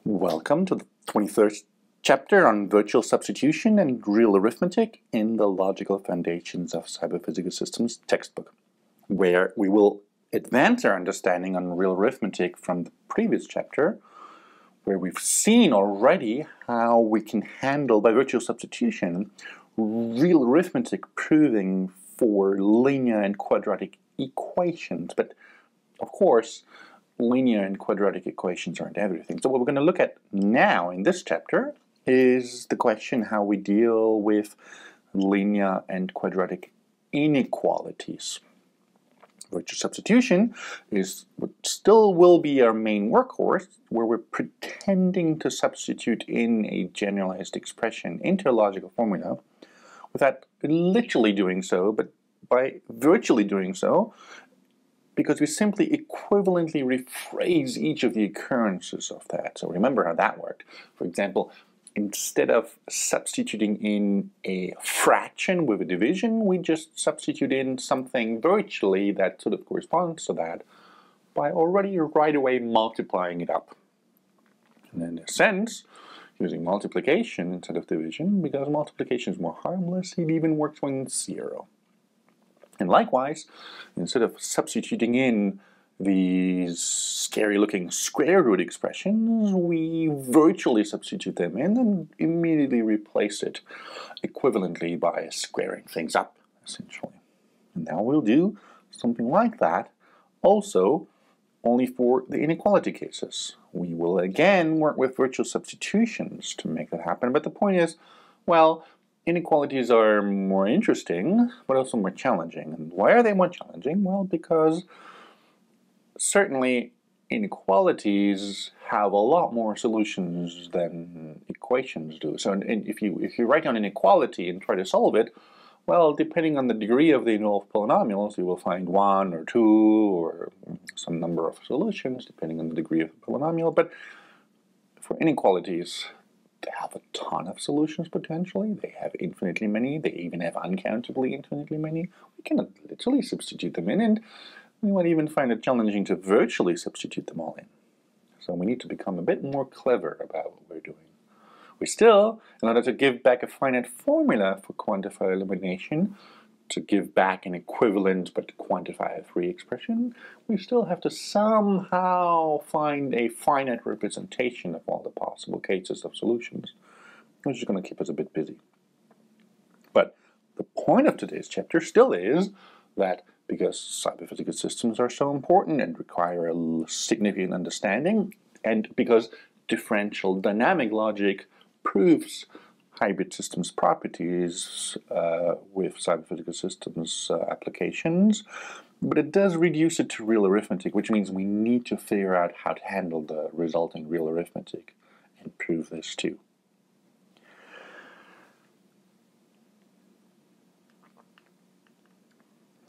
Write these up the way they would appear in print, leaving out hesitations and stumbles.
Welcome to the 23rd chapter on virtual substitution and real arithmetic in the Logical Foundations of Cyber-Physical Systems textbook, where we will advance our understanding on real arithmetic from the previous chapter, where we've seen already how we can handle, by virtual substitution, real arithmetic proving for linear and quadratic equations. But, of course, linear and quadratic equations aren't everything. So what we're going to look at now in this chapter is the question how we deal with linear and quadratic inequalities. Virtual substitution still will be our main workhorse, where we're pretending to substitute in a generalized expression into a logical formula without literally doing so, but by virtually doing so, because we simply equivalently rephrase each of the occurrences of that. So remember how that worked. For example, instead of substituting in a fraction with a division, we just substitute in something virtually that sort of corresponds to that by already right away multiplying it up. And in a sense, using multiplication instead of division, because multiplication is more harmless, it even works when it's 0. And likewise, instead of substituting in these scary-looking square root expressions, we virtually substitute them in and immediately replace it equivalently by squaring things up, essentially. And now we'll do something like that also only for the inequality cases. We will again work with virtual substitutions to make that happen, but the point is, well, inequalities are more interesting, but also more challenging. And why are they more challenging? Well, because certainly inequalities have a lot more solutions than equations do. So if you write down an inequality and try to solve it, well, depending on the degree of the involved polynomials, you will find 1 or 2 or some number of solutions, depending on the degree of the polynomial. But for inequalities, they have a ton of solutions potentially. They have infinitely many. They even have uncountably infinitely many. We can literally substitute them in, and we might even find it challenging to virtually substitute them all in. So we need to become a bit more clever about what we're doing. We still, in order to give back a finite formula for quantifier elimination, to give back an equivalent but quantifier-free expression, we still have to somehow find a finite representation of all the possible cases of solutions, which is going to keep us a bit busy. But the point of today's chapter still is that because cyber-physical systems are so important and require a significant understanding, and because differential dynamic logic proves hybrid systems properties with cyber-physical systems applications, but it does reduce it to real arithmetic, which means we need to figure out how to handle the resulting real arithmetic and prove this too.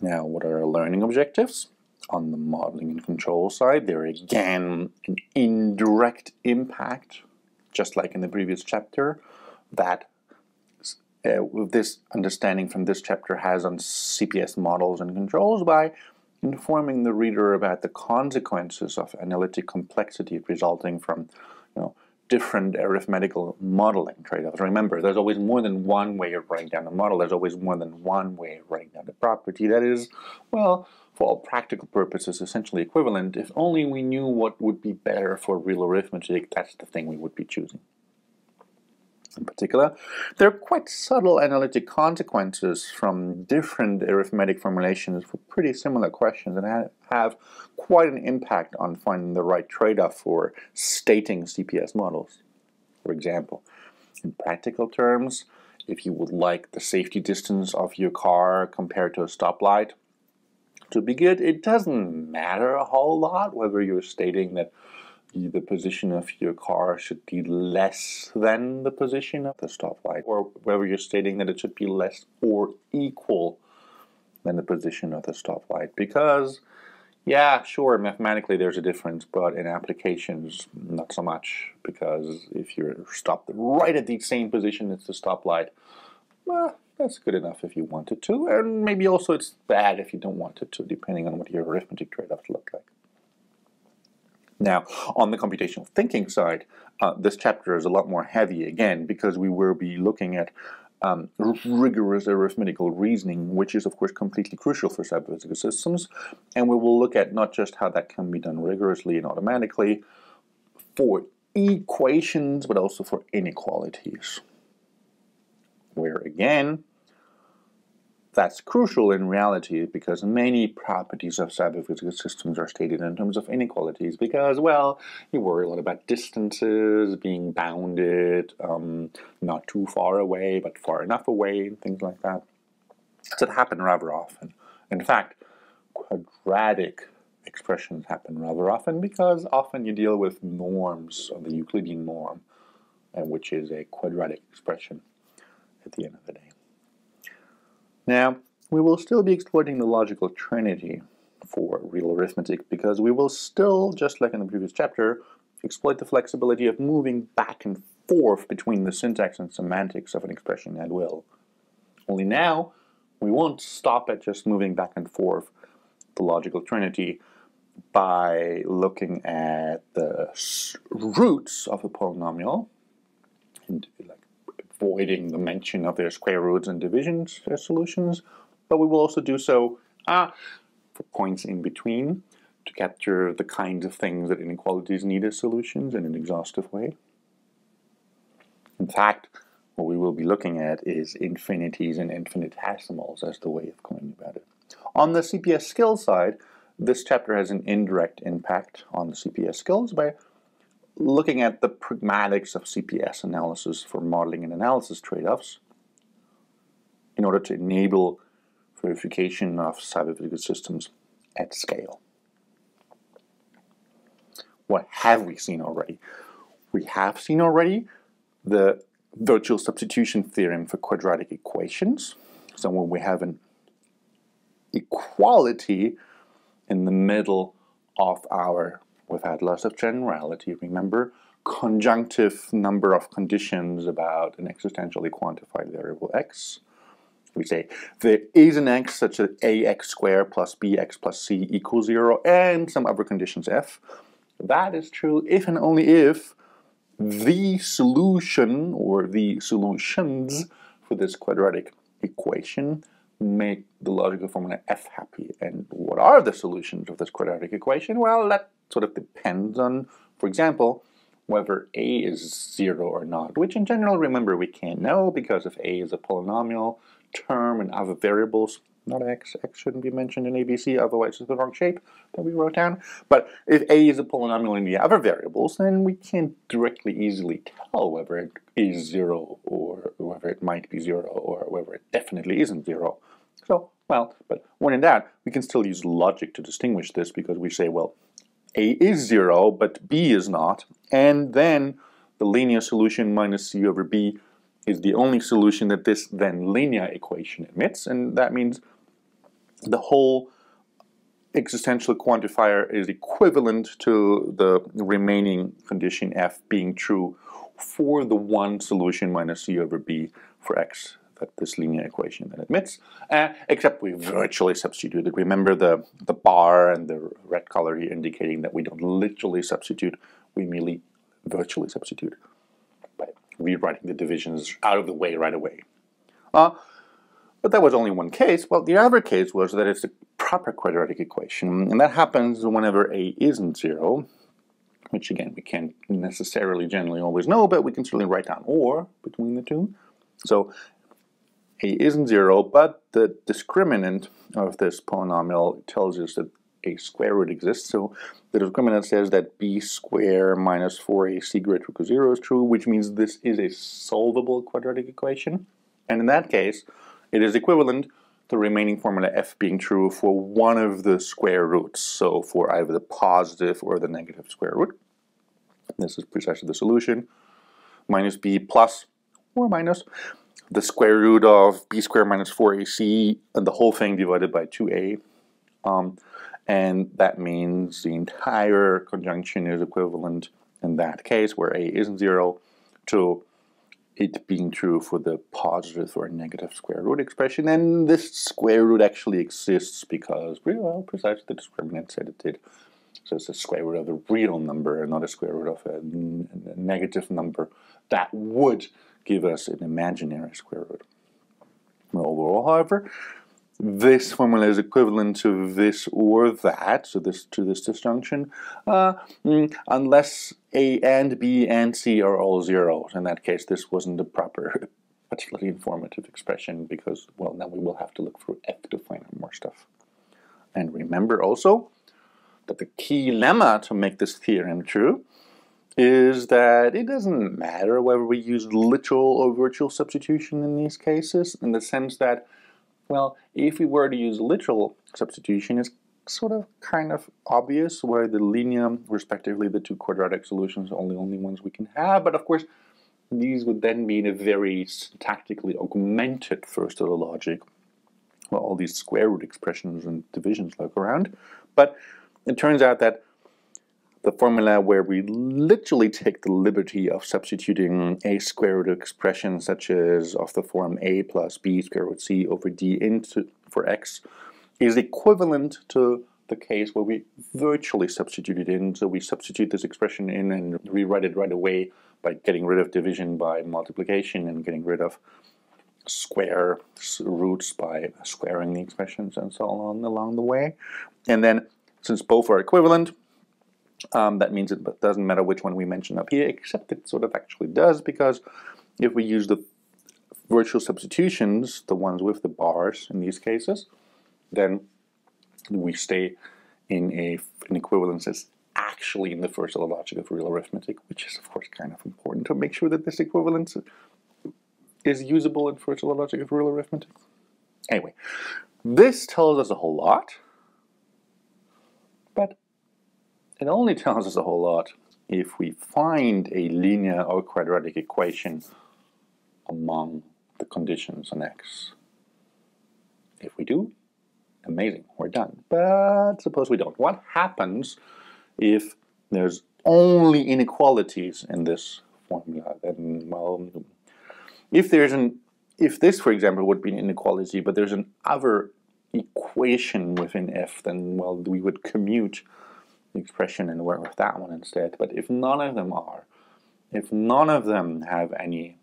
Now, what are our learning objectives? On the modeling and control side, there is again an indirect impact, just like in the previous chapter, that with this understanding from this chapter has on CPS models and controls by informing the reader about the consequences of analytic complexity resulting from different arithmetical modeling trade-offs. Remember, there's always more than one way of writing down a model. There's always more than one way of writing down a property that is, well, for all practical purposes, essentially equivalent. If only we knew what would be better for real arithmetic, that's the thing we would be choosing. In particular, there are quite subtle analytic consequences from different arithmetic formulations for pretty similar questions and have quite an impact on finding the right trade-off for stating CPS models. For example, in practical terms, if you would like the safety distance of your car compared to a stoplight to be good, it doesn't matter a whole lot whether you're stating that the position of your car should be less than the position of the stoplight, or whether you're stating that it should be less or equal than the position of the stoplight. Because, yeah, sure, mathematically there's a difference, but in applications, not so much. Because if you're stopped right at the same position as the stoplight, well, that's good enough if you wanted to, and maybe also it's bad if you don't want it to, depending on what your arithmetic trade-offs look like. Now, on the computational thinking side, this chapter is a lot more heavy again, because we will be looking at rigorous arithmetical reasoning, which is of course completely crucial for cyber-physical systems, and we will look at not just how that can be done rigorously and automatically for equations, but also for inequalities, where again, that's crucial in reality because many properties of cyber-physical systems are stated in terms of inequalities because, well, you worry a lot about distances, being bounded, not too far away, but far enough away, and things like that. So that happen rather often. In fact, quadratic expressions happen rather often because often you deal with norms of the Euclidean norm, and which is a quadratic expression at the end of the day. Now, we will still be exploiting the logical trinity for real arithmetic because we will still, just like in the previous chapter, exploit the flexibility of moving back and forth between the syntax and semantics of an expression at will. Only now, we won't stop at just moving back and forth the logical trinity by looking at the roots of a polynomial and avoiding the mention of their square roots and divisions as solutions, but we will also do so for points in between to capture the kinds of things that inequalities need as solutions in an exhaustive way. In fact, what we will be looking at is infinities and infinitesimals as the way of going about it. On the CPS skills side, this chapter has an indirect impact on the CPS skills by looking at the pragmatics of CPS analysis for modeling and analysis trade-offs in order to enable verification of cyber-physical systems at scale. What have we seen already? We have seen already the virtual substitution theorem for quadratic equations. So when we have an equality in the middle of our, without loss of generality, remember, conjunctive number of conditions about an existentially quantified variable x. We say there is an x such that ax squared plus bx plus c equals 0 and some other conditions f. That is true if and only if the solution or the solutions for this quadratic equation make the logical formula f happy. And what are the solutions of this quadratic equation? Well, that sort of depends on, for example, whether a is 0 or not, which in general, remember, we can't know because if a is a polynomial term and other variables, not x, x shouldn't be mentioned in ABC, otherwise it's the wrong shape that we wrote down. But if a is a polynomial in the other variables, then we can't directly easily tell whether it is 0 or whether it might be 0 or whether it definitely isn't 0. So, well, but when in doubt, we can still use logic to distinguish this because we say, well, a is 0, but b is not, and then the linear solution minus c over b is the only solution that this then linear equation admits, and that means the whole existential quantifier is equivalent to the remaining condition f being true for the one solution minus c over b for x that this linear equation then admits, except we virtually substitute it. Remember the bar and the red color here indicating that we don't literally substitute, we merely virtually substitute by rewriting the divisions out of the way right away. But that was only one case. Well, the other case was that it's a proper quadratic equation, and that happens whenever a isn't 0, which again we can't necessarily generally always know, but we can certainly write down or between the two. So a isn't 0, but the discriminant of this polynomial tells us that a square root exists. So the discriminant says that b squared minus 4ac greater equals 0 is true, which means this is a solvable quadratic equation. And in that case, it is equivalent to the remaining formula f being true for one of the square roots. So for either the positive or the negative square root. This is precisely the solution. Minus b plus or minus the square root of b squared minus 4ac and the whole thing divided by 2a. And that means the entire conjunction is equivalent in that case where a isn't 0 to it being true for the positive or negative square root expression. And this square root actually exists because, well, precisely the discriminant said it did. So it's the square root of a real number and not a square root of a negative number. That would give us an imaginary square root. Overall, however, this formula is equivalent to this or that, so to this disjunction, unless A and B and C are all zeros. In that case, this wasn't a proper, particularly informative expression because, well, now we will have to look through F to find out more stuff. And remember also that the key lemma to make this theorem true is that it doesn't matter whether we use literal or virtual substitution in these cases, in the sense that, well, if we were to use literal substitution, it's sort of kind of obvious where the linear, respectively the two quadratic solutions are the only ones we can have, but of course these would then be in a very syntactically augmented first order logic, where all these square root expressions and divisions lurk around. But it turns out that the formula where we literally take the liberty of substituting a square root expression such as of the form a plus b square root c over d into for x is equivalent to the case where we virtually substitute it in. So we substitute this expression in and rewrite it right away by getting rid of division by multiplication and getting rid of square roots by squaring the expressions and so on along the way. And then since both are equivalent, that means it doesn't matter which one we mention up here, except it sort of actually does, because if we use the virtual substitutions, the ones with the bars in these cases, then we stay in an equivalence that's actually in the first order logic of real arithmetic, which is of course kind of important to make sure that this equivalence is usable in first order logic of real arithmetic. Anyway, this tells us a whole lot, but it only tells us a whole lot if we find a linear or quadratic equation among the conditions on x. If we do, amazing, we're done. But suppose we don't. What happens if there's only inequalities in this formula? Then, well, if this, for example, would be an inequality, but there's an other equation within f, then, well, we would commute the expression and work with that one instead. But if none of them are, if none of them have any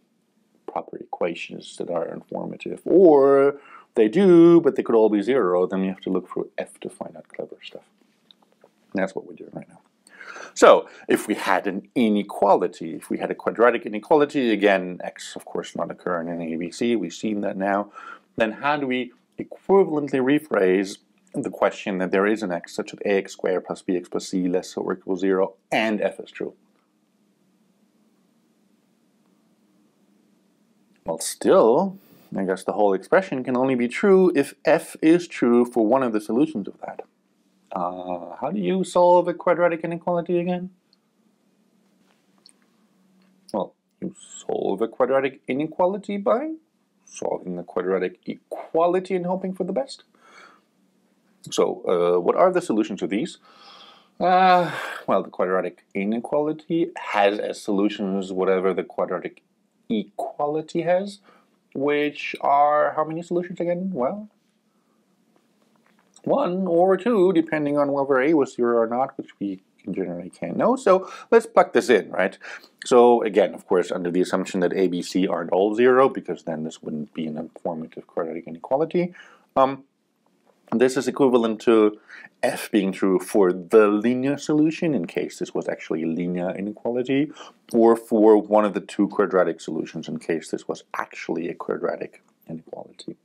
proper equations that are informative, or they do, but they could all be zero, then we have to look through f to find out clever stuff. And that's what we're doing right now. So if we had an inequality, if we had a quadratic inequality, again, x of course not occurring in ABC, we've seen that now, then how do we equivalently rephrase the question that there is an x such that ax squared plus bx plus c less or equals 0 and f is true? Well, still, I guess the whole expression can only be true if f is true for one of the solutions of that. How do you solve a quadratic inequality again? Well, you solve a quadratic inequality by solving the quadratic equality and hoping for the best. So, what are the solutions of these? Well, the quadratic inequality has as solutions whatever the quadratic equality has, which are how many solutions again? Well, 1 or 2, depending on whether A was 0 or not, which we generally can't know. So let's plug this in, right? So again, of course, under the assumption that A, B, C aren't all 0, because then this wouldn't be an informative quadratic inequality. This is equivalent to f being true for the linear solution, in case this was actually a linear inequality, or for one of the two quadratic solutions, in case this was actually a quadratic inequality.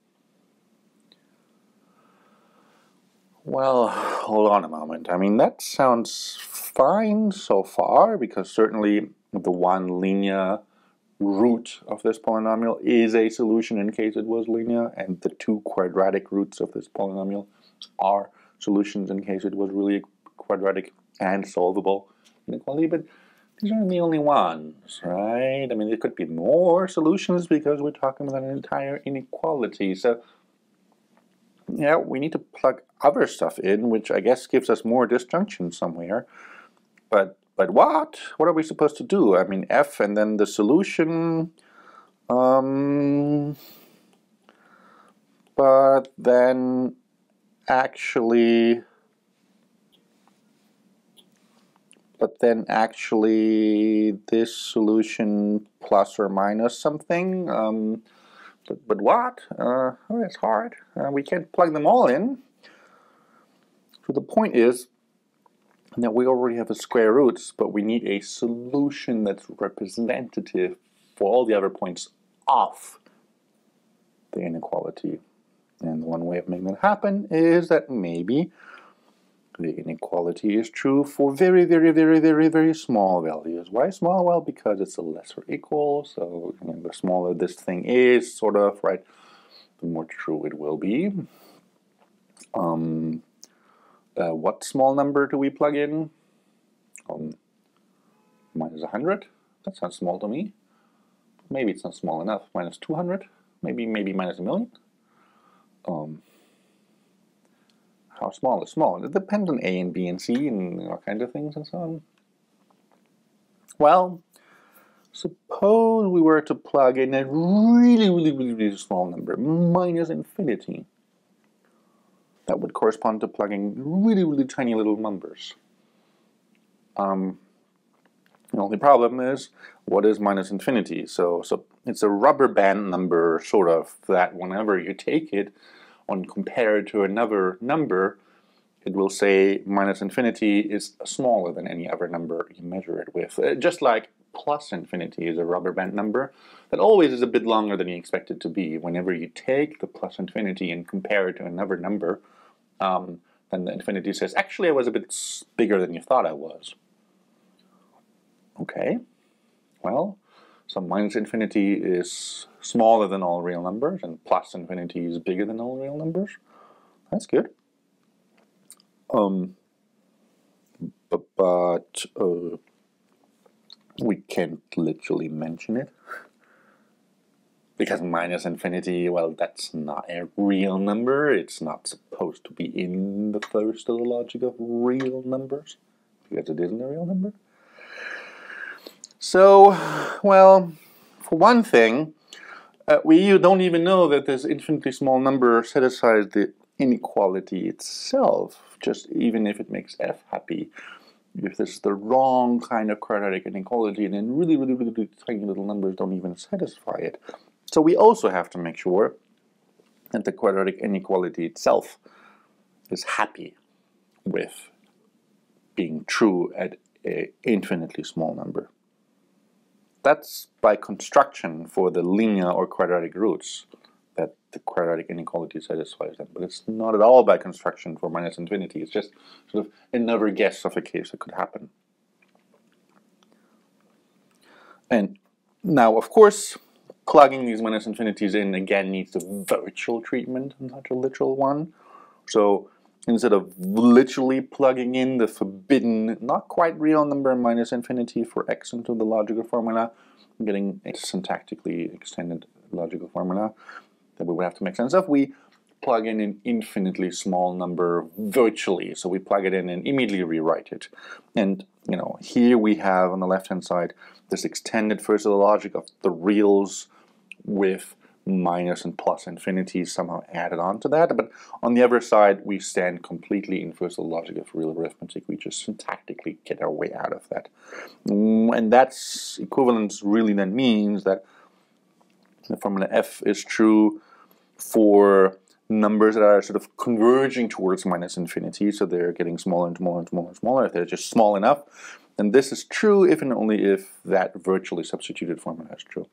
Well, hold on a moment. I mean, that sounds fine so far, because certainly the one linear root of this polynomial is a solution in case it was linear, and the two quadratic roots of this polynomial are solutions in case it was really quadratic and solvable inequality. But these aren't the only ones, right? I mean, there could be more solutions because we're talking about an entire inequality. So yeah, we need to plug other stuff in, which I guess gives us more disjunction somewhere. But what? What are we supposed to do? I mean, f and then the solution. But then actually but then actually this solution plus or minus something. But what? Oh, it's hard. We can't plug them all in. So the point is that we already have a square roots, but we need a solution that's representative for all the other points of the inequality. And one way of making that happen is that maybe the inequality is true for very, very, very, very, very small values. Why small? Well, because it's a lesser equal. So the smaller this thing is, sort of, right, the more true it will be. What small number do we plug in? Minus 100. That sounds small to me. Maybe it's not small enough. Minus 200. Maybe minus 1,000,000. How small is small? It depends on A and B and C and all kinds of things and so on. Well, suppose we were to plug in a really, really, really, really small number, minus infinity. That would correspond to plugging really, really tiny little numbers. The only problem is, what is minus infinity? So it's a rubber band number, sort of, that whenever you take it and compare it to another number, it will say minus infinity is smaller than any other number you measure it with. Just like plus infinity is a rubber band number that always is a bit longer than you expect it to be. Whenever you take the plus infinity and compare it to another number, then the infinity says, actually I was a bit bigger than you thought I was. Okay, well, so minus infinity is smaller than all real numbers, and plus infinity is bigger than all real numbers. That's good. But we can't literally mention it. Because minus infinity, well, that's not a real number. It's not supposed to be in the first of the logic of real numbers, because it isn't a real number. So, well, for one thing, we don't even know that this infinitely small number satisfies the inequality itself, just even if it makes f happy. If this is the wrong kind of quadratic inequality, then really, really, really, really tiny little numbers don't even satisfy it. So we also have to make sure that the quadratic inequality itself is happy with being true at an infinitely small number. That's by construction for the linear or quadratic roots that the quadratic inequality satisfies them. But it's not at all by construction for minus infinity. It's just sort of another guess of a case that could happen. And now, of course, plugging these minus infinities in again needs a virtual treatment, not a literal one. So instead of literally plugging in the forbidden, not quite real number minus infinity for x into the logical formula, I'm getting a syntactically extended logical formula that we would have to make sense of. We plug in an infinitely small number virtually. So we plug it in and immediately rewrite it. And here we have on the left-hand side this extended first of the logic of the reals with minus and plus infinity somehow added on to that. But on the other side, we stand completely in first logic of real arithmetic. We just syntactically get our way out of that. And that's equivalence really then means that the formula f is true for numbers that are sort of converging towards minus infinity, so they're getting smaller and smaller and smaller and smaller, if they're just small enough. And this is true if and only if that virtually substituted formula is true.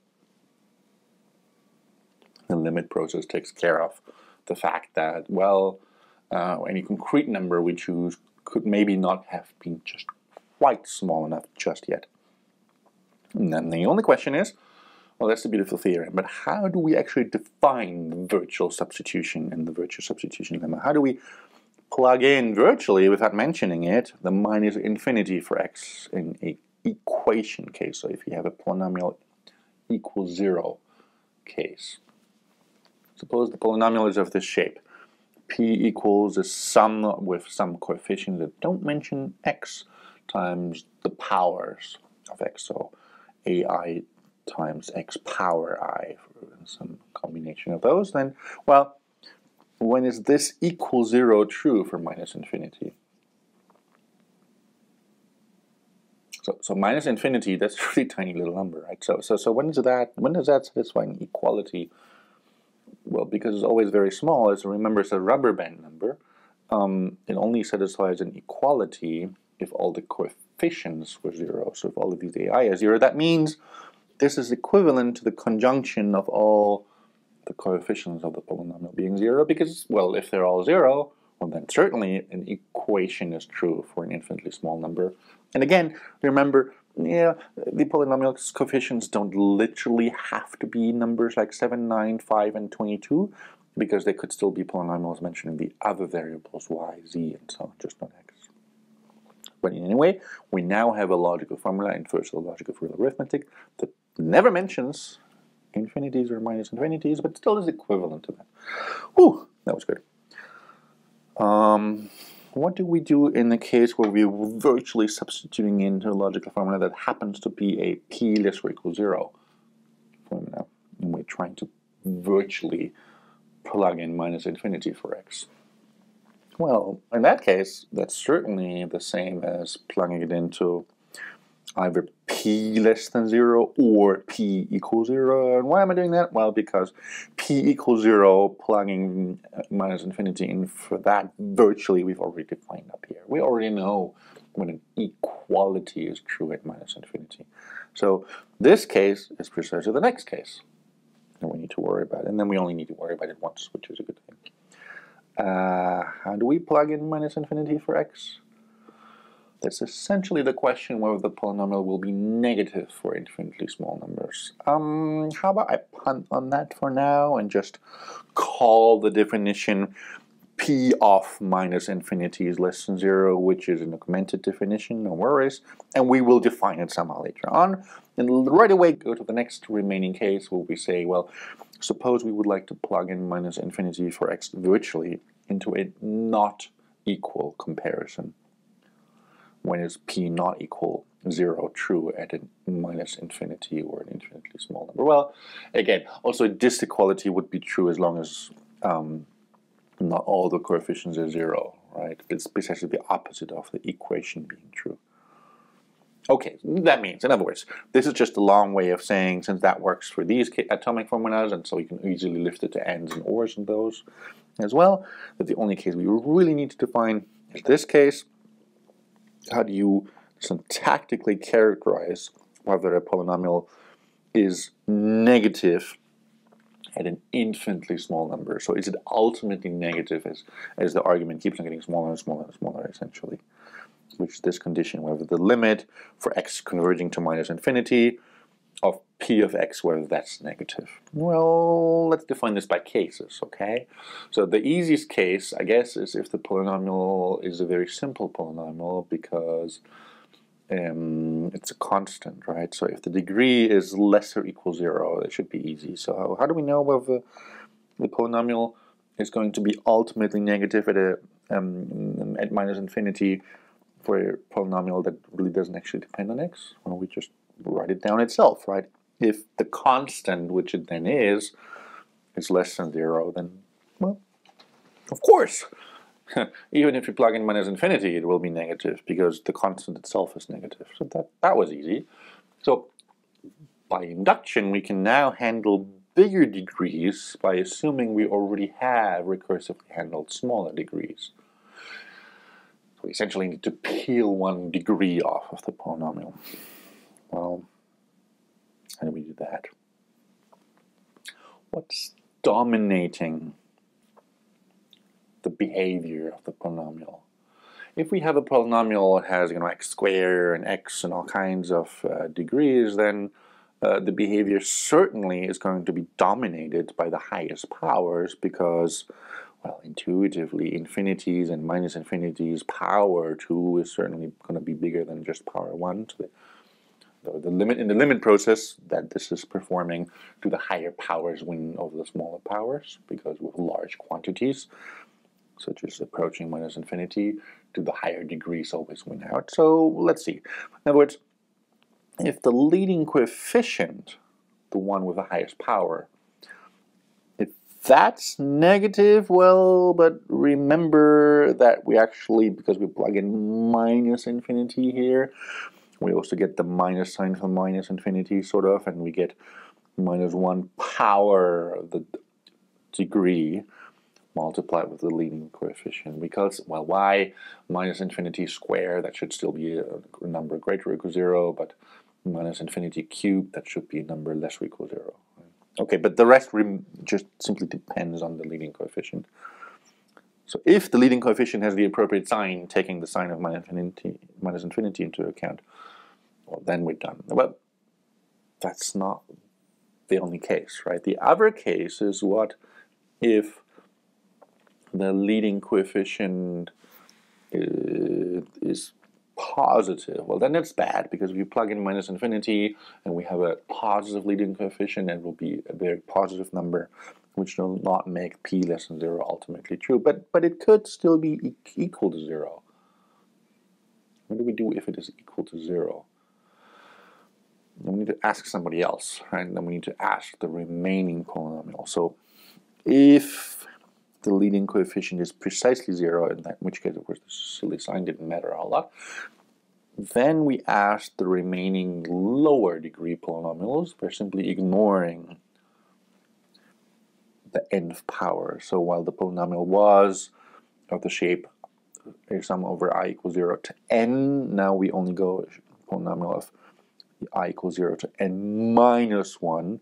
The limit process takes care of the fact that, well, any concrete number we choose could maybe not have been just quite small enough just yet. And then the only question is, well, that's the beautiful theorem, but how do we actually define the virtual substitution and the virtual substitution lemma? How do we plug in virtually, without mentioning it, the minus infinity for x in a equation case? So if you have a polynomial equals 0 case. Suppose the polynomial is of this shape. P equals a sum with some coefficients that don't mention x times the powers of x. So ai times x power I, some combination of those. Then, well, when is this equals 0 true for minus infinity? So minus infinity, that's a really tiny little number, right? So when does that satisfy an equality? Well, because it's always very small, remember it's a rubber band number. It only satisfies an equality if all the coefficients were 0. So if all of these ai are 0, that means this is equivalent to the conjunction of all the coefficients of the polynomial being 0, because, well, if they're all 0, well, then certainly an equation is true for an infinitely small number. And again, remember, yeah, the polynomial's coefficients don't literally have to be numbers like 7, 9, 5, and 22, because they could still be polynomials mentioning the other variables, y, z, and so on, just not x. But anyway, we now have a logical formula in first the logic of real arithmetic that never mentions infinities or minus infinities, but still is equivalent to that. Whew, that was good. What do we do in the case where we're virtually substituting into a logical formula that happens to be a p less or equals 0 formula, and we're trying to virtually plug in minus infinity for x? Well, in that case, that's certainly the same as plugging it into either p less than 0 or p equals 0. And why am I doing that? Well, because p equals 0, plugging minus infinity in for that, virtually we've already defined up here. We already know when an equality is true at minus infinity. So this case is precisely the next case that we need to worry about. And then we only need to worry about it once, which is a good thing. How do we plug in minus infinity for x? That's essentially the question whether the polynomial will be negative for infinitely small numbers. How about I punt on that for now and just call the definition p of minus infinity is less than 0, which is an augmented definition, no worries, and we will define it somehow later on. And right away go to the next remaining case where we say, well, suppose we would like to plug in minus infinity for x virtually into a not equal comparison. When is p not equal 0 true at a minus infinity or an infinitely small number? Well, again, also this equality would be true as long as not all the coefficients are 0, right? It's precisely the opposite of the equation being true. Okay, that means, in other words, this is just a long way of saying, since that works for these atomic formulas, and so you can easily lift it to ands and ors and those as well, that the only case we really need to define is this case. How do you syntactically characterize whether a polynomial is negative at an infinitely small number? So is it ultimately negative as the argument keeps on getting smaller and smaller and smaller, essentially? Which is this condition, whether the limit for x converging to minus infinity of p of x, whether that's negative. Well, let's define this by cases, okay? So the easiest case, I guess, is if the polynomial is a very simple polynomial because it's a constant, right? So if the degree is less or equal 0, it should be easy. So how do we know whether the polynomial is going to be ultimately negative at minus infinity for a polynomial that really doesn't actually depend on x? Well, we just write it down itself, right? If the constant, which it then is less than 0, then, well, of course, even if you plug in minus infinity, it will be negative because the constant itself is negative. So that was easy. So by induction, we can now handle bigger degrees by assuming we already have recursively handled smaller degrees. So we essentially need to peel one degree off of the polynomial. Well, how do we do that? What's dominating the behavior of the polynomial? If we have a polynomial that has, x squared and x and all kinds of degrees, then the behavior certainly is going to be dominated by the highest powers because, well, intuitively, infinities and minus infinities power 2 is certainly going to be bigger than just power 1. So the limit in the limit process that this is performing, do the higher powers win over the smaller powers? Because with large quantities, such as approaching minus infinity, do the higher degrees always win out? So let's see. In other words, if the leading coefficient, the one with the highest power, if that's negative, well, but remember that we actually, because we plug in minus infinity here, We also get the minus sign for minus infinity, sort of, and we get minus 1 power of the degree multiplied with the leading coefficient. Because, well, why minus infinity squared? That should still be a number greater or equal to 0, but minus infinity cubed, that should be a number less or equal to 0. Okay, but the rest just simply depends on the leading coefficient. So if the leading coefficient has the appropriate sign, taking the sign of minus infinity into account, well, then we're done. Well, that's not the only case, right? The other case is what if the leading coefficient is positive. Well, then it's bad, because if you plug in minus infinity and we have a positive leading coefficient, it will be a very positive number, which will not make p less than 0 ultimately true, but it could still be equal to 0. What do we do if it is equal to 0? Then we need to ask somebody else, right? And then we need to ask the remaining polynomial. So if the leading coefficient is precisely 0, in which case, of course, the silly sign didn't matter a whole lot, then we ask the remaining lower degree polynomials by simply ignoring the nth power. So while the polynomial was of the shape a sum over I equals 0 to n, now we only go polynomial of I equals 0 to n minus 1,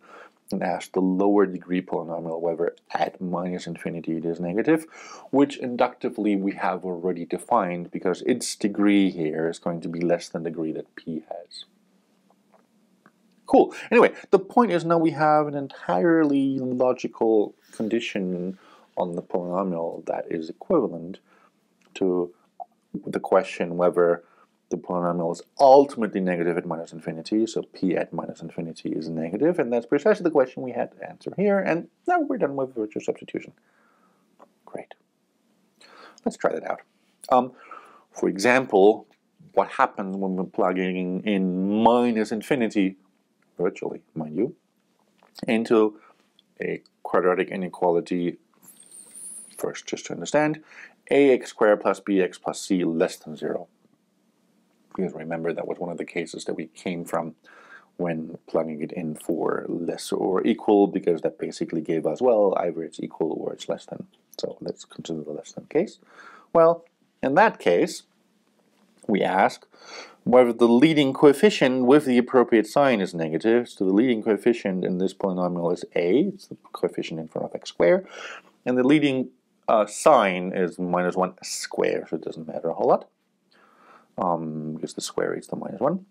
and ask the lower degree polynomial whether at minus infinity it is negative, which inductively we have already defined, because its degree here is going to be less than the degree that p has. Cool. Anyway, the point is now we have an entirely logical condition on the polynomial that is equivalent to the question whether the polynomial is ultimately negative at minus infinity, so p at minus infinity is negative, and that's precisely the question we had to answer here, and now we're done with virtual substitution. Great. Let's try that out. For example, what happens when we're plugging in minus infinity, virtually, mind you, into a quadratic inequality? First, just to understand, ax squared plus bx plus c less than 0. Because remember, that was one of the cases that we came from when plugging it in for less or equal, because that basically gave us, well, either it's equal or it's less than. So let's consider the less than case. Well, in that case, we ask whether the leading coefficient with the appropriate sign is negative. So the leading coefficient in this polynomial is a, it's the coefficient in front of x squared, and the leading sign is minus 1 squared, so it doesn't matter a whole lot. Because the square is the minus 1.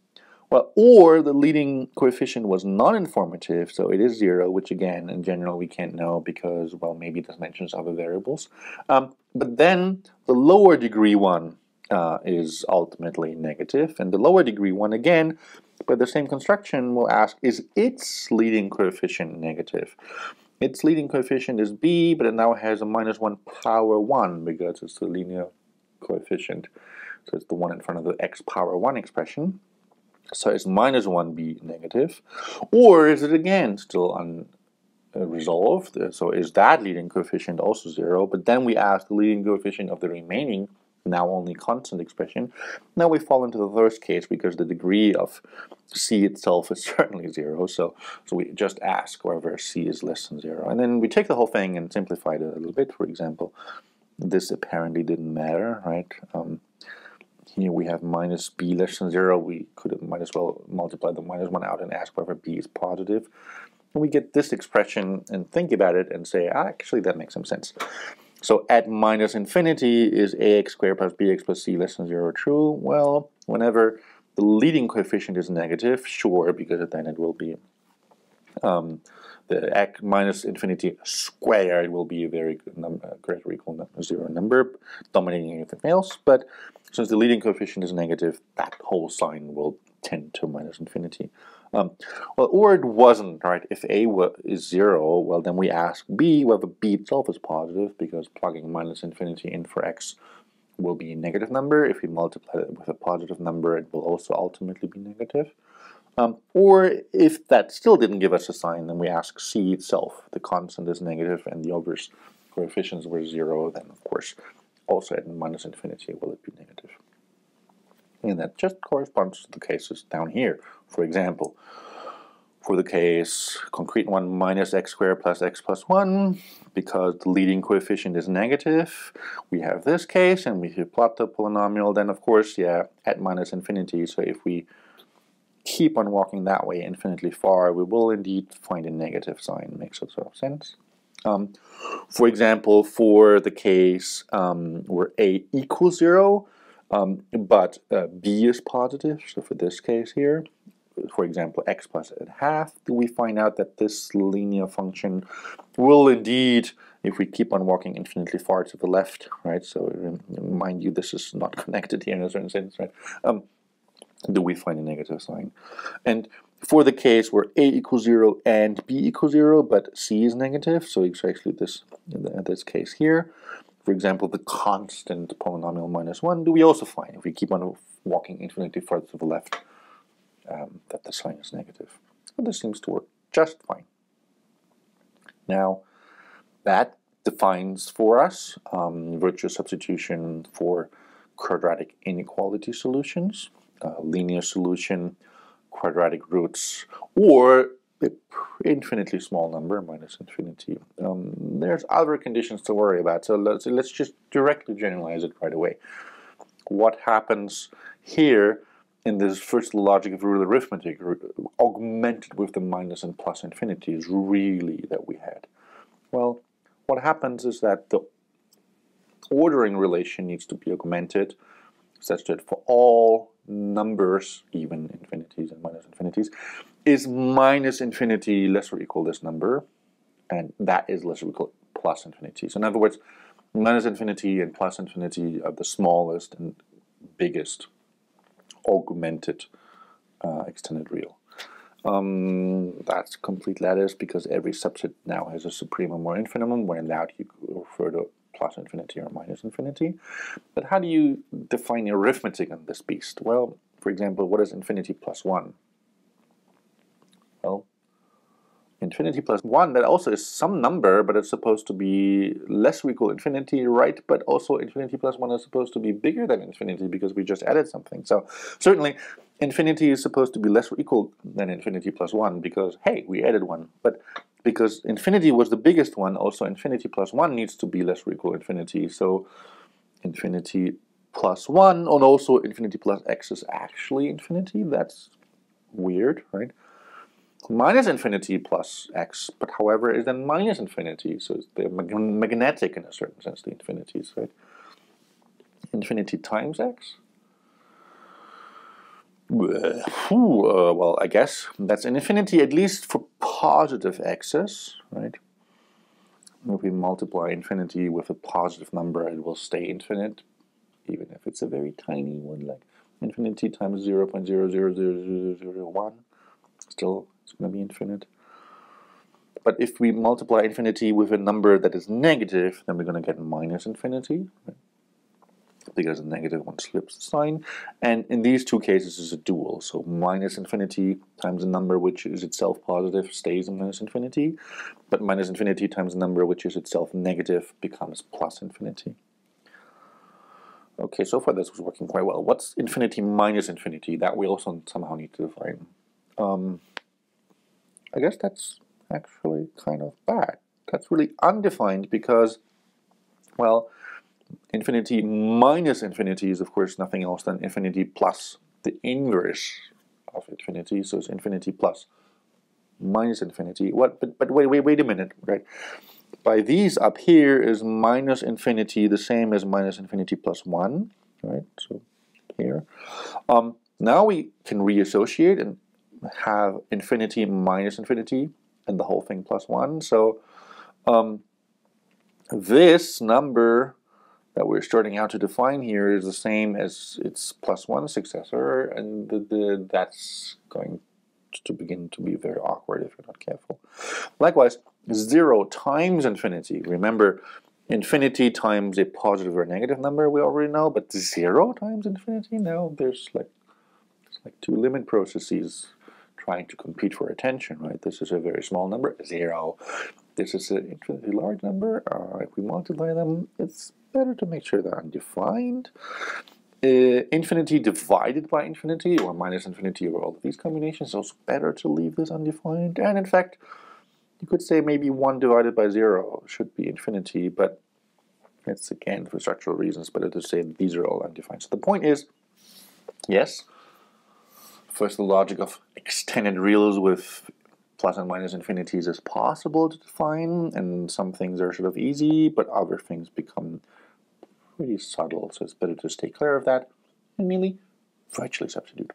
Well, or the leading coefficient was non-informative, so it is 0, which again, in general, we can't know because, well, maybe this mentions other variables. But then the lower degree one is ultimately negative, and the lower degree one, again, by the same construction, will ask, is its leading coefficient negative? Its leading coefficient is b, but it now has a minus 1 power 1 because it's the linear coefficient. So it's the one in front of the x power 1 expression. So is minus 1b negative? Or is it again still unresolved? So is that leading coefficient also 0? But then we ask the leading coefficient of the remaining, now only constant expression. Now we fall into the first case because the degree of c itself is certainly 0. So we just ask whether c is less than 0. And then we take the whole thing and simplify it a little bit. For example, this apparently didn't matter, right? Here we have minus b less than 0. We could have might as well multiply the minus 1 out and ask whether b is positive. And we get this expression and think about it and say, actually, that makes some sense. So at minus infinity, is ax squared plus bx plus c less than 0 true? Well, whenever the leading coefficient is negative, sure, because then it will be the x minus infinity squared will be a very good number, greater or equal to 0 number, dominating anything else. But since the leading coefficient is negative, that whole sign will tend to minus infinity. Well, or it wasn't, right? If a is 0, well, then we ask b whether b itself is positive, because plugging minus infinity in for x will be a negative number. If we multiply it with a positive number, it will also ultimately be negative. Or if that still didn't give us a sign, then we ask c itself. The constant is negative and the other coefficients were 0, then of course also at minus infinity will it be negative. And that just corresponds to the cases down here. For example, for the case concrete one, minus x squared plus x plus 1, because the leading coefficient is negative, we have this case, and if you plot the polynomial, then of course, yeah, at minus infinity, so if we keep on walking that way infinitely far, we will indeed find a negative sign. Makes a sort of sense. For example, for the case where a equals 0, but b is positive, so for this case here, for example, x plus a half, we find out that this linear function will indeed, if we keep on walking infinitely far to the left, right, so mind you, this is not connected here in a certain sense, right, do we find a negative sign. And for the case where a equals 0 and b equals 0, but c is negative, so it's actually this, in this case here, for example, the constant polynomial minus 1, do we also find, if we keep on walking infinitely further to the left, that the sign is negative. So this seems to work just fine. Now, that defines for us virtual substitution for quadratic inequality solutions, linear solution, quadratic roots, or an infinitely small number, minus infinity. There's other conditions to worry about, so let's just directly generalize it right away. What happens here in this first logic of real arithmetic, augmented with the minus and plus infinities, really, that we had? Well, what happens is that the ordering relation needs to be augmented such that for all numbers, even infinities and minus infinities, is minus infinity less or equal this number, and that is less or equal plus infinity. So in other words, minus infinity and plus infinity are the smallest and biggest augmented extended real. That's complete lattice because every subset now has a supremum or infimum. When in doubt, you refer to plus infinity or minus infinity. But how do you define arithmetic on this beast? Well, for example, what is infinity plus 1? Well, infinity plus 1, that also is some number, but it's supposed to be less or equal infinity, right? But also infinity plus 1 is supposed to be bigger than infinity because we just added something. So certainly infinity is supposed to be less or equal than infinity plus 1 because, hey, we added 1. But because infinity was the biggest one, also infinity plus 1 needs to be less or equal infinity. So infinity plus 1 and also infinity plus x is actually infinity. That's weird, right? Minus infinity plus x, but however is then minus infinity, so they're magnetic in a certain sense, the infinities, right? Infinity times x? Well, I guess that's an infinity at least for positive x's, right? If we multiply infinity with a positive number, it will stay infinite, even if it's a very tiny one, like infinity times 0.000001, still it's going to be infinite. But if we multiply infinity with a number that is negative, then we're going to get minus infinity, right? Because the negative one slips the sign. And in these two cases, it's a dual. So minus infinity times a number which is itself positive stays in minus infinity. But minus infinity times a number which is itself negative becomes plus infinity. Okay, so far this was working quite well. What's infinity minus infinity? That we also somehow need to define. I guess that's actually kind of bad. That's really undefined because, well, infinity minus infinity is of course nothing else than infinity plus the inverse of infinity. So it's infinity plus minus infinity. What? But wait a minute, right? By these up here is minus infinity the same as minus infinity plus 1, right? So here. Now we can reassociate and have infinity minus infinity and the whole thing plus 1. So this number that we're starting out to define here is the same as its plus 1 successor, and that's going to begin to be very awkward if you're not careful. Likewise, 0 times infinity. Remember, infinity times a positive or negative number we already know, but 0 times infinity? No, there's like two limit processes trying to compete for attention, right? This is a very small number, 0. This is an infinitely large number. If we multiply them, it's better to make sure they're undefined. infinity divided by infinity, or minus infinity, or all of these combinations, so it's better to leave this undefined. And in fact, you could say maybe 1 divided by 0 should be infinity, but it's again for structural reasons better to say that these are all undefined. So the point is, yes, first the logic of extended reals with plus and minus infinities is possible to define, and some things are sort of easy, but other things become pretty subtle, so it's better to stay clear of that and merely virtually substitute.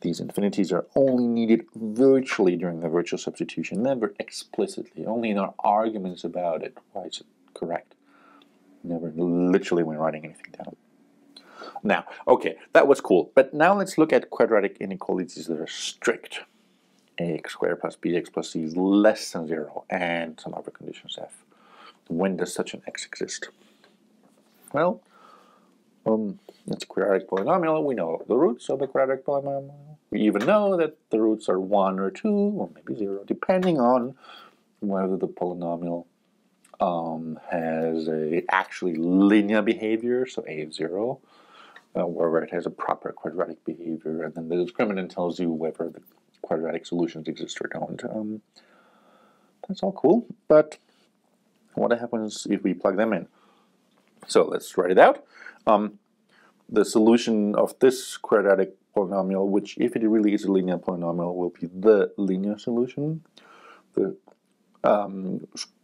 These infinities are only needed virtually during the virtual substitution, never explicitly, only in our arguments about it. Why is it correct? Never literally when writing anything down. Now, okay, that was cool, but now let's look at quadratic inequalities that are strict. Ax squared plus bx plus c is less than 0, and some other conditions f. When does such an x exist? Well, it's a quadratic polynomial. We know the roots of the quadratic polynomial. We even know that the roots are 1 or 2, or maybe 0, depending on whether the polynomial has a actually linear behavior, so a is 0, wherever it has a proper quadratic behavior, and then the discriminant tells you whether the quadratic solutions exist or don't. That's all cool, but what happens if we plug them in? So let's write it out. The solution of this quadratic polynomial, which if it really is a linear polynomial, will be the linear solution. The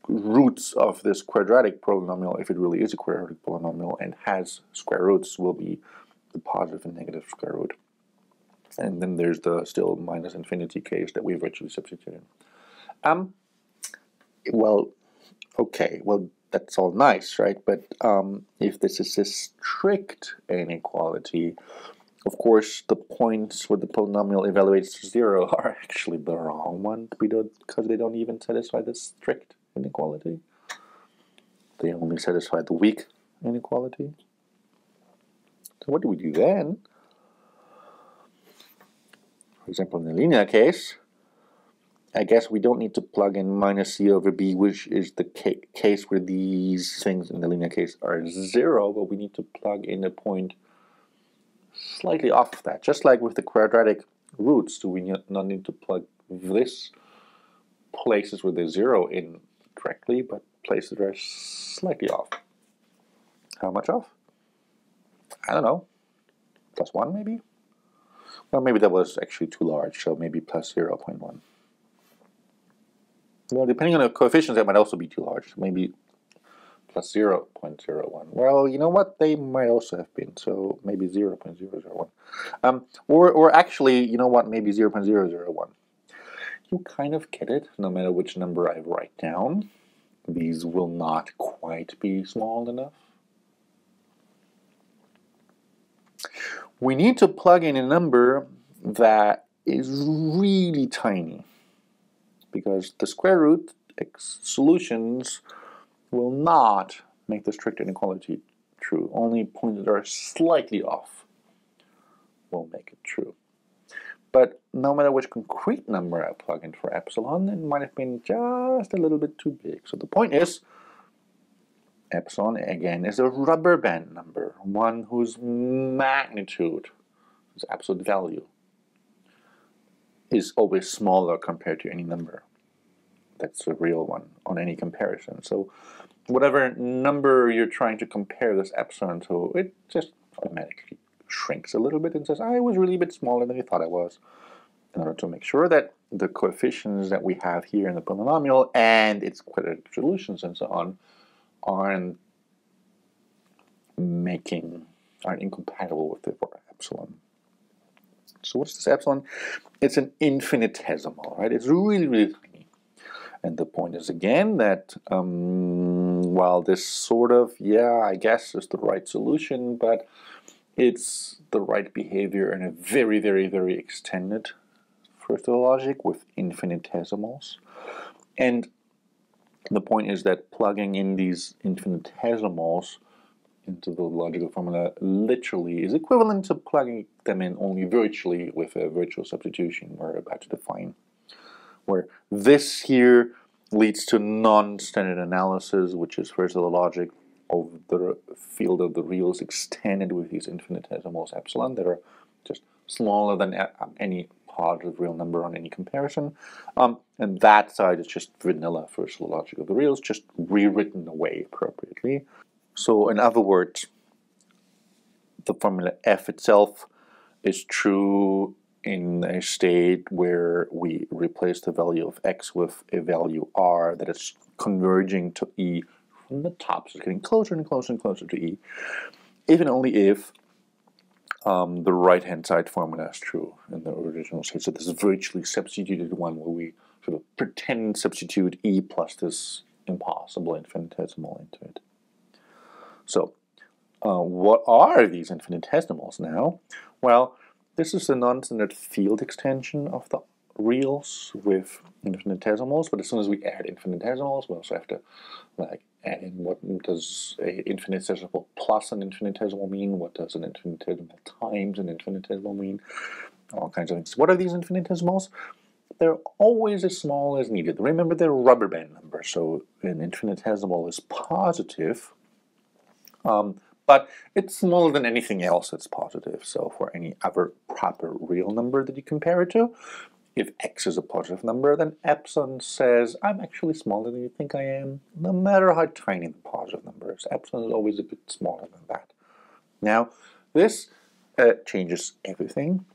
roots of this quadratic polynomial, if it really is a quadratic polynomial and has square roots, will be the positive and negative square root. And then there's the still minus infinity case that we virtually substituted. Well, okay, well, that's all nice, right? But if this is a strict inequality, of course, the points where the polynomial evaluates to 0 are actually the wrong one, because they don't even satisfy the strict inequality. They only satisfy the weak inequality. So what do we do then? For example, in the linear case, I guess we don't need to plug in minus c over b, which is the case where these things in the linear case are 0, but we need to plug in a point slightly off of that. Just like with the quadratic roots, do we not need to plug this places where there's 0 in correctly, but places that are slightly off? How much off? I don't know. +1 maybe? Well, maybe that was actually too large, so maybe plus 0.1. Well, depending on the coefficients, that might also be too large. Maybe plus 0.01. Well, you know what? They might also have been, so maybe 0.001. Or actually, you know what? Maybe 0.001. You kind of get it, no matter which number I write down. These will not quite be small enough. We need to plug in a number that is really tiny, because the square root solutions will not make the strict inequality true. Only points that are slightly off will make it true. But no matter which concrete number I plug in for epsilon, it might have been just a little bit too big. So the point is, epsilon, again, is a rubber band number, one whose magnitude, whose absolute value, is always smaller compared to any number. That's a real one on any comparison. So whatever number you're trying to compare this epsilon to, it just automatically shrinks a little bit and says, I was really a bit smaller than you thought I was, in order to make sure that the coefficients that we have here in the polynomial and its quadratic solutions and so on aren't incompatible with the epsilon. So what's this epsilon? It's an infinitesimal, right? It's really, really tiny. And the point is, again, that while this sort of, I guess is the right solution, but it's the right behavior in a very, very, very extended first order logic with infinitesimals. And the point is that plugging in these infinitesimals into the logical formula literally is equivalent to plugging them in only virtually with a virtual substitution we're about to define, where this here leads to non-standard analysis, which is first order logic, of the field of the reals extended with these infinitesimals epsilon that are just smaller than any positive real number on any comparison. And that side is just vanilla for the logic of the reals, just rewritten away appropriately. So in other words, the formula f itself is true in a state where we replace the value of x with a value r that is converging to e from the top, so it's getting closer and closer and closer to e, if and only if the right-hand side formula is true in the original state. So this is virtually substituted one where we sort of pretend substitute e plus this impossible infinitesimal into it. So what are these infinitesimals now? Well, this is the non-standard field extension of the reals with infinitesimals, but as soon as we add infinitesimals, we also have to like add in what does an infinitesimal plus an infinitesimal mean, what does an infinitesimal times an infinitesimal mean, all kinds of things. What are these infinitesimals? They're always as small as needed. Remember, they're rubber band numbers, so an infinitesimal is positive, but it's smaller than anything else that's positive. So for any other proper real number that you compare it to, if x is a positive number, then epsilon says, I'm actually smaller than you think I am, no matter how tiny the positive number is. Epsilon is always a bit smaller than that. Now, this changes everything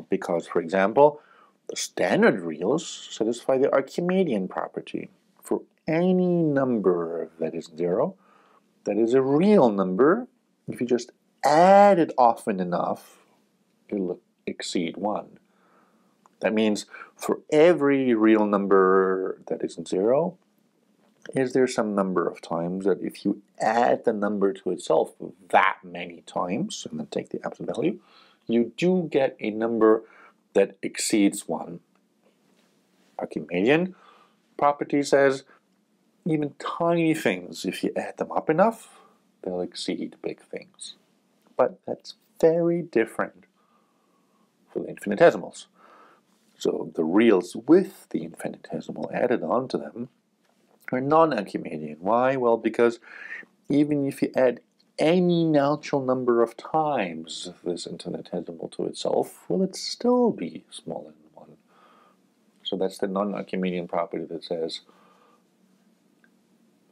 because, for example, the standard reals satisfy the Archimedean property. For any number that is 0, that is a real number, if you just add it often enough, it'll exceed 1. That means for every real number that isn't 0, is there some number of times that if you add the number to itself that many times, and then take the absolute value, you do get a number that exceeds 1. Archimedean property says even tiny things, if you add them up enough, they'll exceed big things. But that's very different for the infinitesimals. So the reals with the infinitesimal added on to them are non-Archimedean. Why? Well, because even if you add any natural number of times this infinitesimal to itself, will it still be smaller than 1? So that's the non-Archimedean property that says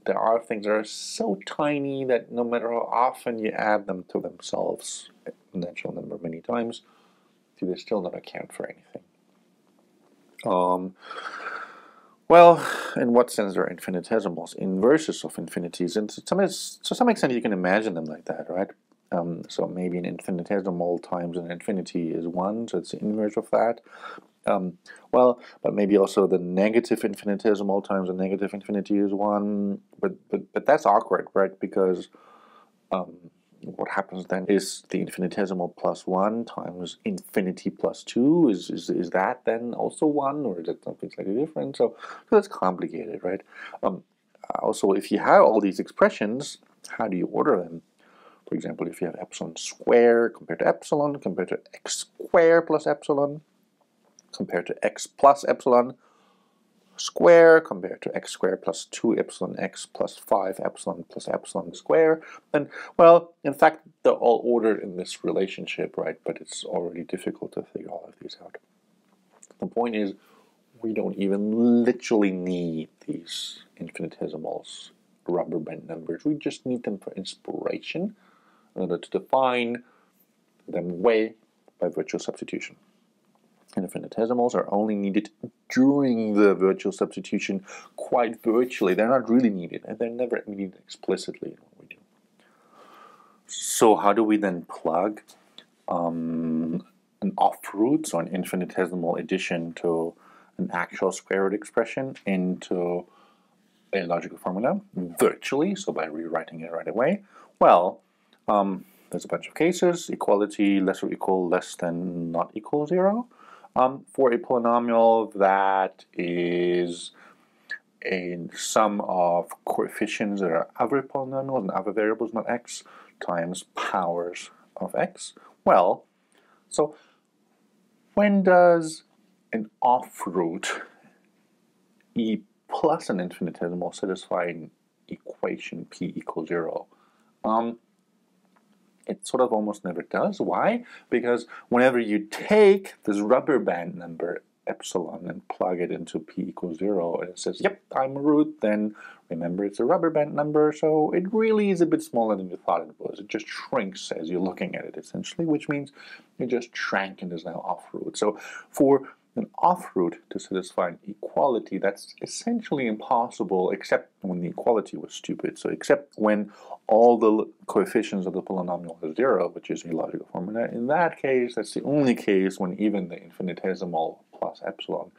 there are things that are so tiny that no matter how often you add them to themselves, a natural number many times, do they still not account for anything? Well, in what sense are infinitesimals? Inverses of infinities, and to some extent you can imagine them like that, right? So maybe an infinitesimal times an infinity is 1, so it's the inverse of that. Well, but maybe also the negative infinitesimal times a negative infinity is 1, but that's awkward, right? Because what happens then is the infinitesimal plus 1 times infinity plus 2, is that then also 1, or is it something slightly different? So that's complicated, right? Also, if you have all these expressions, how do you order them? For example, if you have epsilon squared compared to epsilon, compared to x squared plus epsilon, compared to x plus epsilon square, compared to x squared plus 2 epsilon x plus 5 epsilon plus epsilon square, then, well, in fact, they're all ordered in this relationship, right? But it's already difficult to figure all of these out. The point is, we don't even literally need these infinitesimals, rubber band numbers. We just need them for inspiration in order to define them away by virtual substitution. Infinitesimals are only needed during the virtual substitution quite virtually. They're not really needed, and they're never needed explicitly in what we do. So how do we then plug an off-root, so an infinitesimal addition to an actual square root expression into a logical formula virtually, so by rewriting it right away? Well, there's a bunch of cases. Equality, less or equal, less than, not equal 0. For a polynomial that is a sum of coefficients that are other polynomials and other variables, not x, times powers of x. Well, so when does an off-root e plus an infinitesimal satisfy equation p equals 0? It sort of almost never does. Why? Because whenever you take this rubber band number epsilon and plug it into p equals 0, and it says, yep, I'm a root, then remember it's a rubber band number, so it really is a bit smaller than you thought it was. It just shrinks as you're looking at it, essentially, which means it just shrank and is now off root. So for an off root to satisfy an equality, that's essentially impossible, except when the equality was stupid. So except when all the coefficients of the polynomial are 0, which is a logical formula. In that case, that's the only case when even the infinitesimal plus epsilon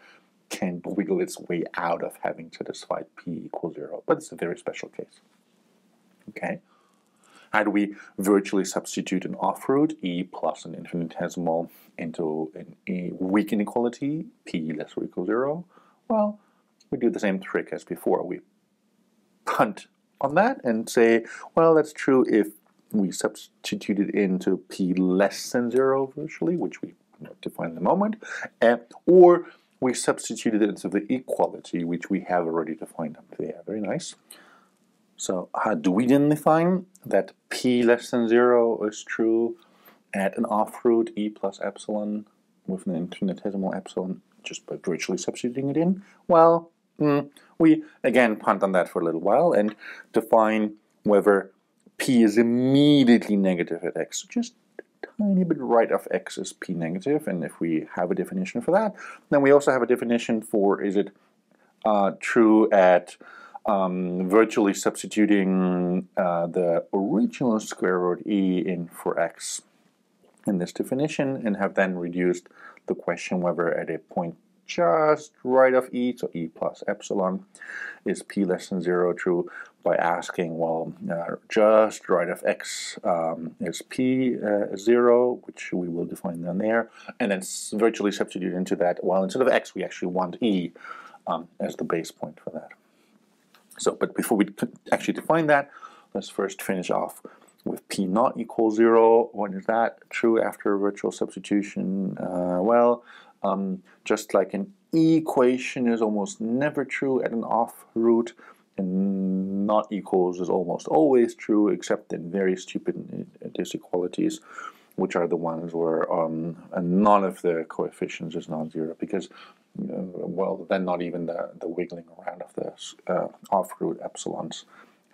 can wiggle its way out of having satisfied p equals 0. But it's a very special case. Okay. How do we virtually substitute an off-root, e plus an infinitesimal, into a weak inequality, p less or equal 0? Well, we do the same trick as before. We punt on that and say, well, that's true if we substitute it into p less than 0 virtually, which we define in a moment, or we substitute it into the equality, which we have already defined up there. Very nice. So how do we then define that p less than 0 is true at an off-root e plus epsilon with an infinitesimal epsilon just by virtually substituting it in? Well, we again punt on that for a little while and define whether p is immediately negative at x. Just a tiny bit right of x is p negative, and if we have a definition for that, then we also have a definition for is it true at virtually substituting the original square root e in for x in this definition, and have then reduced the question whether at a point just right of e, so e plus epsilon, is p less than 0 true by asking, well, just right of x is p 0, which we will define down there, and then virtually substitute into that, well, instead of x we actually want e as the base point for that. So, but before we actually define that, let's first finish off with p not equal 0. When is that true after virtual substitution? Well, just like an equation is almost never true at an off root, and not equals is almost always true, except in very stupid disequalities, which are the ones where none of the coefficients is non-zero, because well, then not even the wiggling around of the off-root epsilons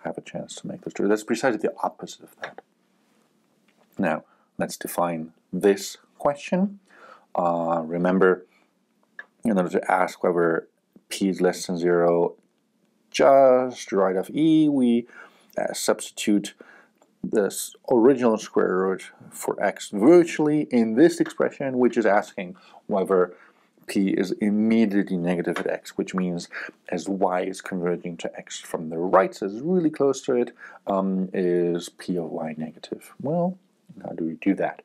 have a chance to make this true. That's precisely the opposite of that. Now, let's define this question. Remember, in order to ask whether p is less than 0, just right of e, we substitute this original square root for x virtually in this expression, which is asking whether p is immediately negative at x, which means as y is converging to x from the right, so it's really close to it, is p of y negative. Well, how do we do that?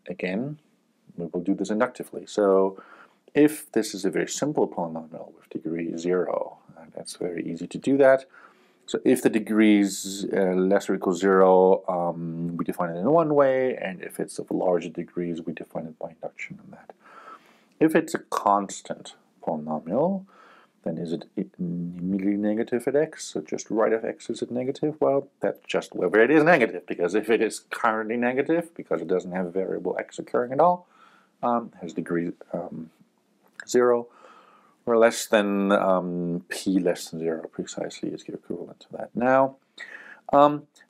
Again, we will do this inductively. So if this is a very simple polynomial with degree 0, that's very easy to do that. So if the degree is less or equal 0, we define it in one way, and if it's of larger degrees, we define it by induction on that. If it's a constant polynomial, then is it immediately negative at x? So just right of x is it negative? Well, that's just whether it is negative, because if it is currently negative, because it doesn't have a variable x occurring at all, has degree 0, or less than p less than 0 precisely is the equivalent to that. Now,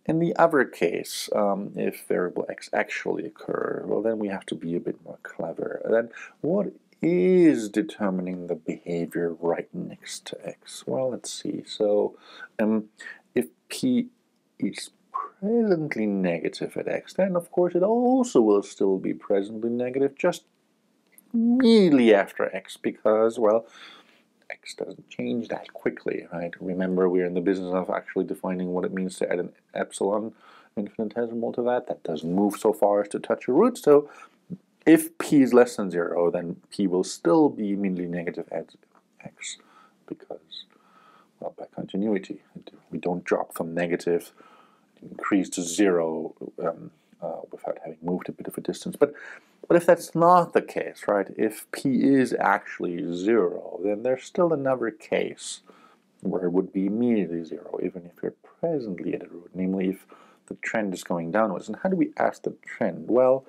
in the other case, if variable x actually occurs, well, then we have to be a bit more clever. Then what is determining the behavior right next to x? Well, let's see. So if p is presently negative at x, then of course it also will still be presently negative just immediately after x, because, well, x doesn't change that quickly, right? Remember, we're in the business of actually defining what it means to add an epsilon infinitesimal to that. That doesn't move so far as to touch a root. So if p is less than 0, then p will still be immediately negative at x, because, well, by continuity, we don't drop from negative, increase to 0 without having moved a bit of a distance. But if that's not the case, right, if p is actually 0, then there's still another case where it would be immediately 0, even if you're presently at a root, namely if the trend is going downwards. And how do we ask the trend? Well,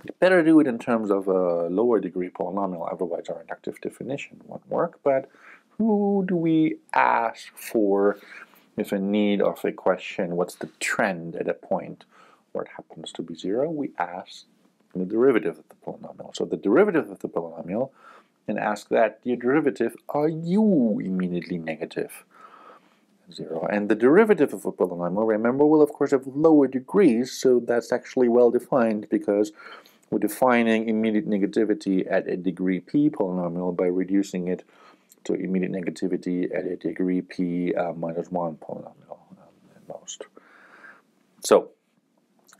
you better do it in terms of a lower degree polynomial, otherwise our inductive definition won't work. But who do we ask for if in need of a question, what's the trend at a point where it happens to be 0? We ask the derivative of the polynomial. So the derivative of the polynomial, and ask that, dear derivative, are you immediately negative? 0. And the derivative of a polynomial, remember, will of course have lower degrees, so that's actually well defined because we're defining immediate negativity at a degree p polynomial by reducing it to immediate negativity at a degree p minus 1 polynomial at most. So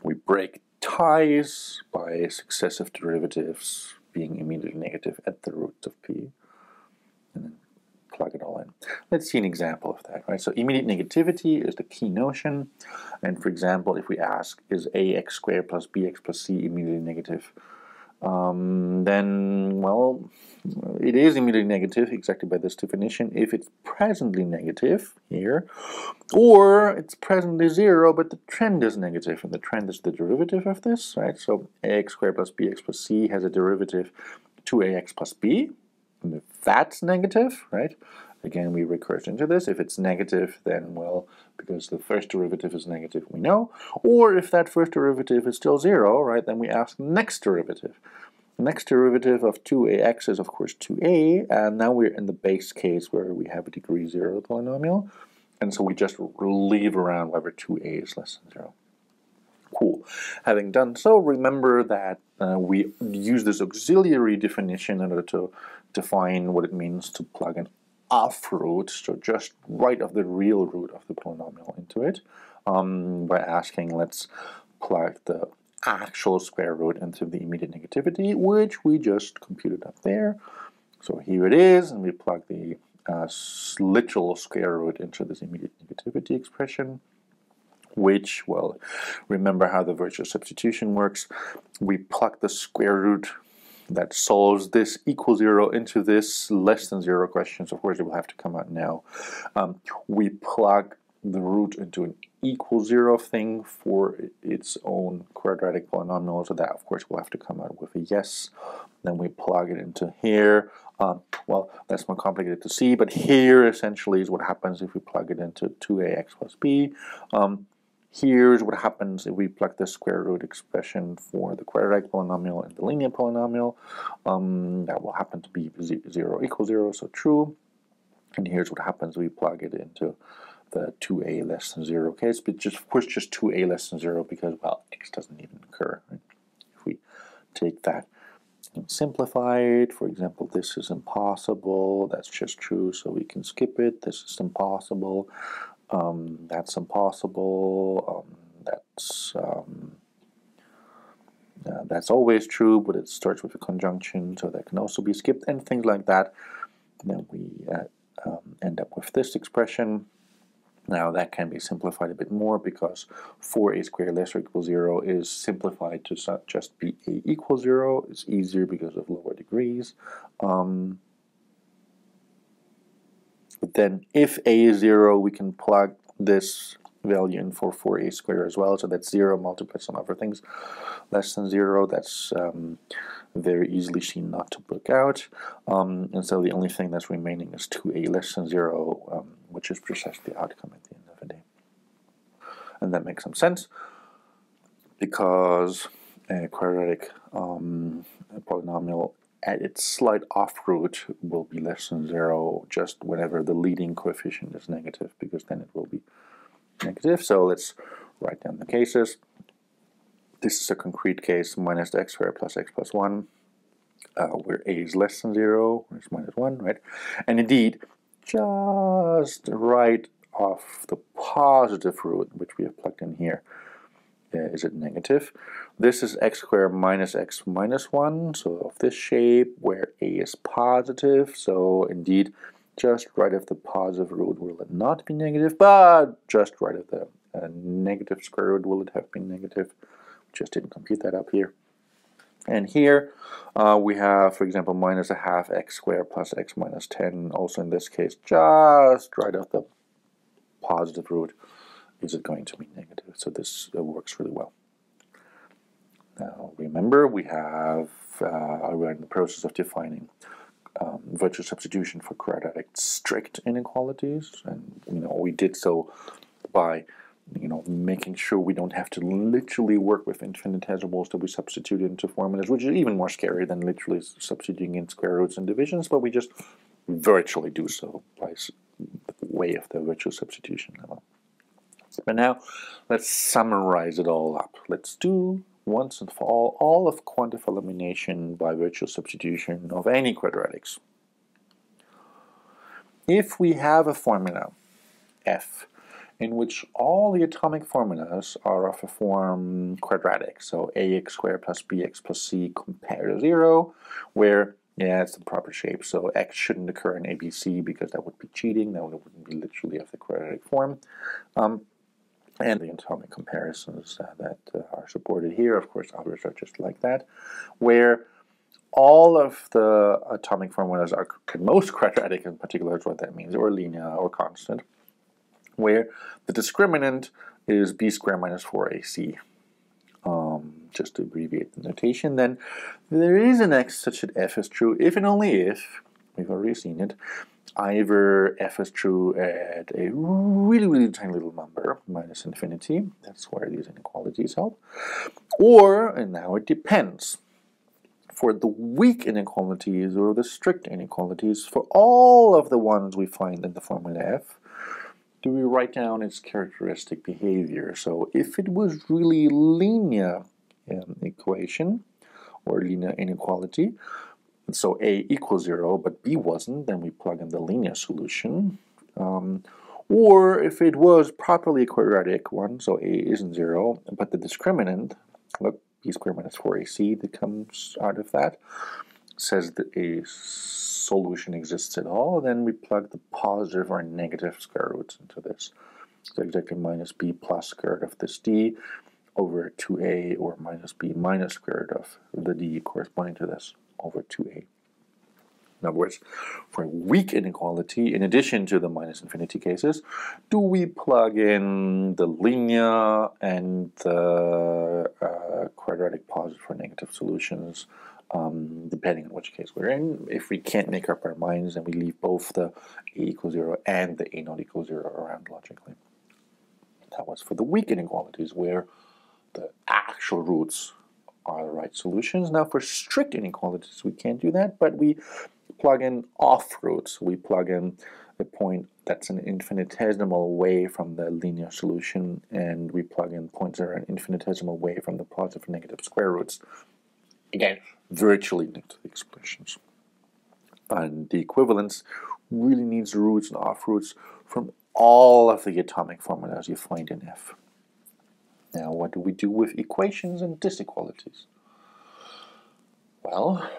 we break ties by successive derivatives being immediately negative at the roots of p, and then plug it all in. Let's see an example of that, right? So immediate negativity is the key notion, and for example, if we ask, is ax squared plus bx plus c immediately negative? Then, well, it is immediately negative, exactly by this definition, if it's presently negative here, or it's presently 0, but the trend is negative, and the trend is the derivative of this, right? So ax squared plus bx plus c has a derivative 2ax plus b, and if that's negative, right? Again, we recurse into this. If it's negative, then, well, because the first derivative is negative, we know. Or if that first derivative is still 0, right, then we ask the next derivative. The next derivative of 2ax is, of course, 2a, and now we're in the base case where we have a degree 0 polynomial, and so we just leave around whether 2a is less than 0. Cool. Having done so, remember that we use this auxiliary definition in order to define what it means to plug an off root, so just right of the real root of the polynomial into it, by asking, let's plug the actual square root into the immediate negativity, which we just computed up there. So here it is, and we plug the literal square root into this immediate negativity expression, which, well, remember how the virtual substitution works. We plug the square root that solves this equal 0 into this less than 0 question. So of course it will have to come out now. We plug the root into an equal 0 thing for its own quadratic polynomial, so that of course will have to come out with a yes. Then we plug it into here. Well, that's more complicated to see, but here essentially is what happens if we plug it into 2ax plus b. Here's what happens if we plug the square root expression for the quadratic polynomial and the linear polynomial. That will happen to be 0 equals 0, so true. And here's what happens if we plug it into the 2a less than 0 case, but just, of course, just 2a less than 0 because, well, x doesn't even occur. Right? If we take that and simplify it, for example, this is impossible, that's just true, so we can skip it. This is impossible. That's impossible. That's always true, but it starts with a conjunction, so that can also be skipped, and things like that. And then we end up with this expression. Now that can be simplified a bit more because 4a squared less or equal 0 is simplified to just be a equals 0. It's easier because of lower degrees. But then if a is 0, we can plug this value in for 4a squared as well. So that's 0 multiplied some other things less than 0. That's very easily seen not to work out. And so the only thing that's remaining is 2a less than 0, which is precisely the outcome at the end of the day. And that makes some sense because a quadratic polynomial at its slight off root will be less than 0 just whenever the leading coefficient is negative, because then it will be negative. So let's write down the cases. This is a concrete case, minus x squared plus x plus 1, where a is less than 0, where it's minus 1, right? And indeed, just right off the positive root, which we have plugged in here, is it negative. This is x squared minus x minus 1, so of this shape, where a is positive. So indeed, just right of the positive root will it not be negative, but just right of the negative square root will it have been negative. Just didn't compute that up here. And here we have, for example, minus a half x squared plus x minus 10. Also in this case, just right off the positive root, is it going to be negative? So this works really well. Now remember, we're in the process of defining virtual substitution for quadratic strict inequalities, and we did so by making sure we don't have to literally work with infinitesimals that we substitute into formulas, which is even more scary than literally substituting in square roots and divisions, but we just virtually do so by way of the virtual substitution level. But now let's summarize it all up. Let's do once and for all of quantitative elimination by virtual substitution of any quadratics. If we have a formula f in which all the atomic formulas are of a form quadratic, so ax squared plus bx plus c compared to 0, where it's the proper shape, so x shouldn't occur in ABC because that would be cheating, that wouldn't be literally of the quadratic form. And the atomic comparisons that are supported here, of course, others are just like that, where all of the atomic formulas are most quadratic in particular, is what that means, or linear or constant, where the discriminant is b squared minus 4ac. Just to abbreviate the notation, then there is an x such that f is true if and only if, we've already seen it, either f is true at a really, really tiny little number, minus infinity, that's where these inequalities help, or, and now it depends, for the weak inequalities or the strict inequalities, for all of the ones we find in the formula f, do we write down its characteristic behavior. So if it was really linear equation or linear inequality, so a equals 0 but b wasn't, then we plug in the linear solution. Or if it was properly a quadratic one, so a isn't 0, but the discriminant, look, b squared minus 4ac that comes out of that, says that a solution exists at all, then we plug the positive or negative square roots into this. So exactly minus b plus square root of this d over 2a, or minus b minus square root of the d corresponding to this over 2a. In other words, for a weak inequality, in addition to the minus infinity cases, do we plug in the linear and the quadratic positive or negative solutions, depending on which case we're in. If we can't make up our minds, then we leave both the a equals 0 and the a not equals 0 around logically. That was for the weak inequalities, where the actual roots are the right solutions. Now for strict inequalities, we can't do that, but we plug in off roots. We plug in a point that's an infinitesimal away from the linear solution, and we plug in points that are an infinitesimal away from the positive and negative square roots. Again, virtually next to the expressions. And the equivalence really needs roots and off roots from all of the atomic formulas you find in F. Now, what do we do with equations and disequalities? Well,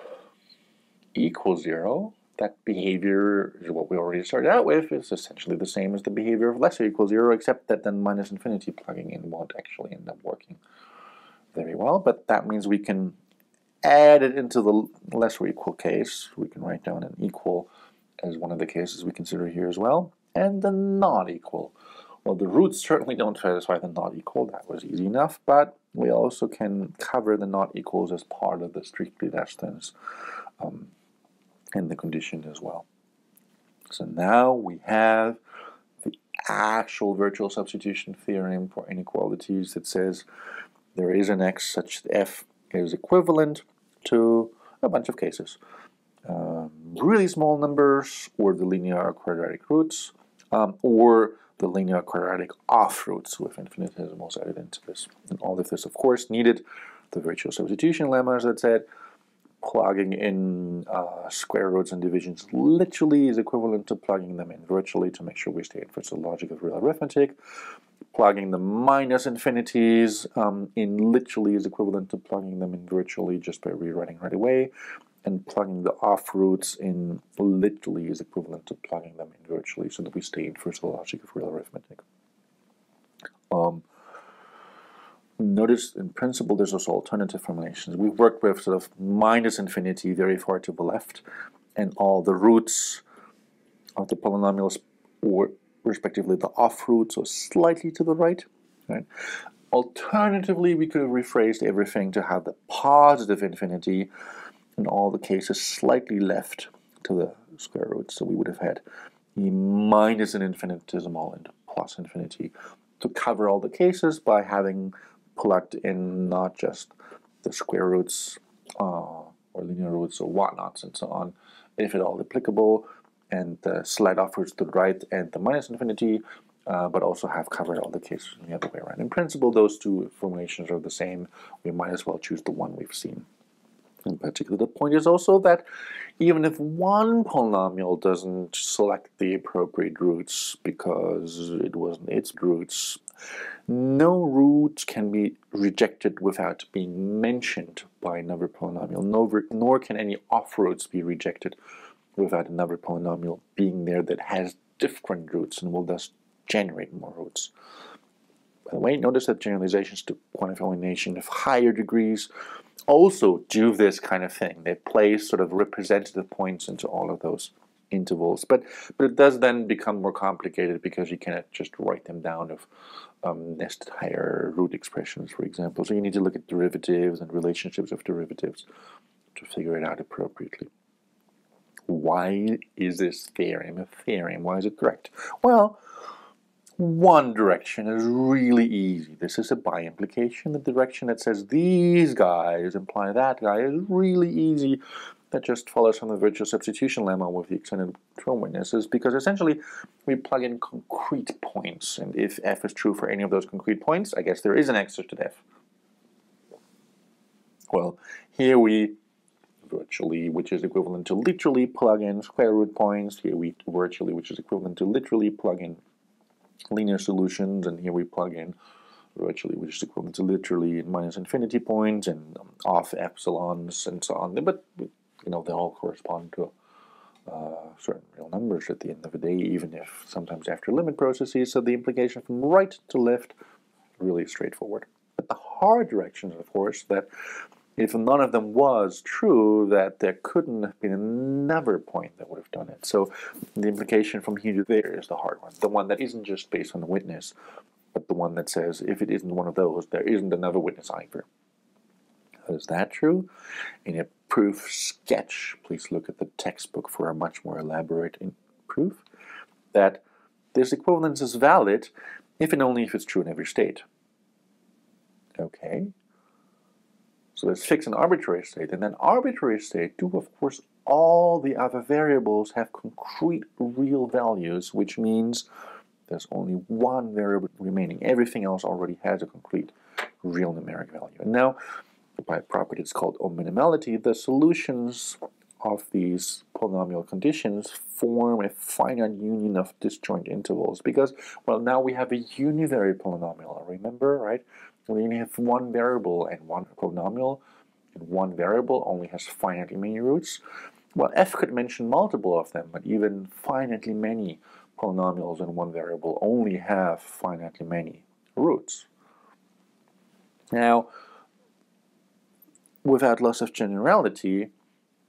e equals 0, that behavior is what we already started out with. It's essentially the same as the behavior of lesser equals 0, except that then minus infinity plugging in won't actually end up working very well. But that means we can add it into the lesser equal case. We can write down an equal as one of the cases we consider here as well. And the not equal. Well, the roots certainly don't satisfy the not equal. That was easy enough. But we also can cover the not equals as part of the strictly less thans in the condition as well. So now we have the actual virtual substitution theorem for inequalities that says there is an x such that f is equivalent to a bunch of cases. Really small numbers, or the linear or quadratic roots, or the linear quadratic off roots with infinitesimals added into this. And all of this, of course, needed the virtual substitution lemma, as I said. Plugging in square roots and divisions literally is equivalent to plugging them in virtually to make sure we stay in for the logic of real arithmetic. Plugging the minus infinities in literally is equivalent to plugging them in virtually just by rewriting right away. And plugging the off roots in literally is equivalent to plugging them in virtually so that we stay in for the logic of real arithmetic. Notice in principle there's also alternative formulations. We've worked with sort of minus infinity very far to the left, and all the roots of the polynomials were respectively the off roots, so slightly to the right. Right? Alternatively, we could have rephrased everything to have the positive infinity in all the cases slightly left to the square root. So we would have had e minus an infinitesimal into plus infinity to cover all the cases by having plugged in not just the square roots or linear roots or whatnots and so on, if at all applicable, and the slight off roots to the right and the minus infinity, but also have covered all the cases the other way around. In principle, those two formulations are the same. We might as well choose the one we've seen. In particular, the point is also that even if one polynomial doesn't select the appropriate roots because it wasn't its roots, no root can be rejected without being mentioned by another polynomial, nor can any off-roots be rejected without another polynomial being there that has different roots and will thus generate more roots. By the way, notice that generalizations to quantitative elimination of higher degrees also do this kind of thing. They place sort of representative points into all of those intervals, but it does then become more complicated because you cannot just write them down of nested higher root expressions, for example. So you need to look at derivatives and relationships of derivatives to figure it out appropriately. Why is this theorem a theorem? Why is it correct? Well, one direction is really easy. This is a by implication. The direction that says these guys imply that guy is really easy. That just follows from the virtual substitution lemma with the extended term witnesses, because essentially we plug in concrete points, and if f is true for any of those concrete points, I guess there is an x such that f. Well, here we virtually, which is equivalent to literally, plug in square root points. Here we virtually, which is equivalent to literally, plug in linear solutions, and here we plug in virtually, which is equivalent to literally minus infinity points and off epsilons and so on. But you know, they all correspond to certain real numbers at the end of the day, even if sometimes after limit processes. So the implication from right to left really straightforward. But the hard direction is, of course, that if none of them was true, that there couldn't have been another point that would have done it. So the implication from here to there is the hard one, the one that isn't just based on the witness, but the one that says if it isn't one of those, there isn't another witness either. Is that true? In a proof sketch, please look at the textbook for a much more elaborate proof, that this equivalence is valid if and only if it's true in every state. Okay. So let's fix an arbitrary state, and then arbitrary state do, of course, all the other variables have concrete real values, which means there's only one variable remaining. Everything else already has a concrete real numeric value. And now, by a property it's called ominimality, the solutions of these polynomial conditions form a finite union of disjoint intervals because, well, now we have a univariate polynomial, remember, right? We only have one variable and one polynomial, and one variable only has finitely many roots. Well, f could mention multiple of them, but even finitely many polynomials in one variable only have finitely many roots. Now, without loss of generality,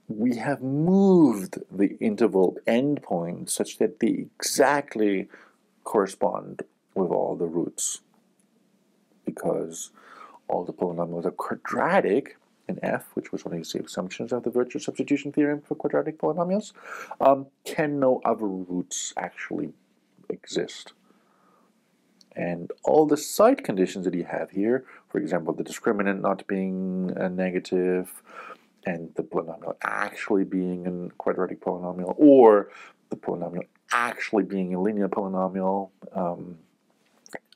we have moved the interval endpoints such that they exactly correspond with all the roots, because all the polynomials are quadratic in f, which was one of the assumptions of the virtual substitution theorem for quadratic polynomials, can no other roots actually exist. And all the side conditions that you have here, for example, the discriminant not being a negative, and the polynomial actually being a quadratic polynomial, or the polynomial actually being a linear polynomial,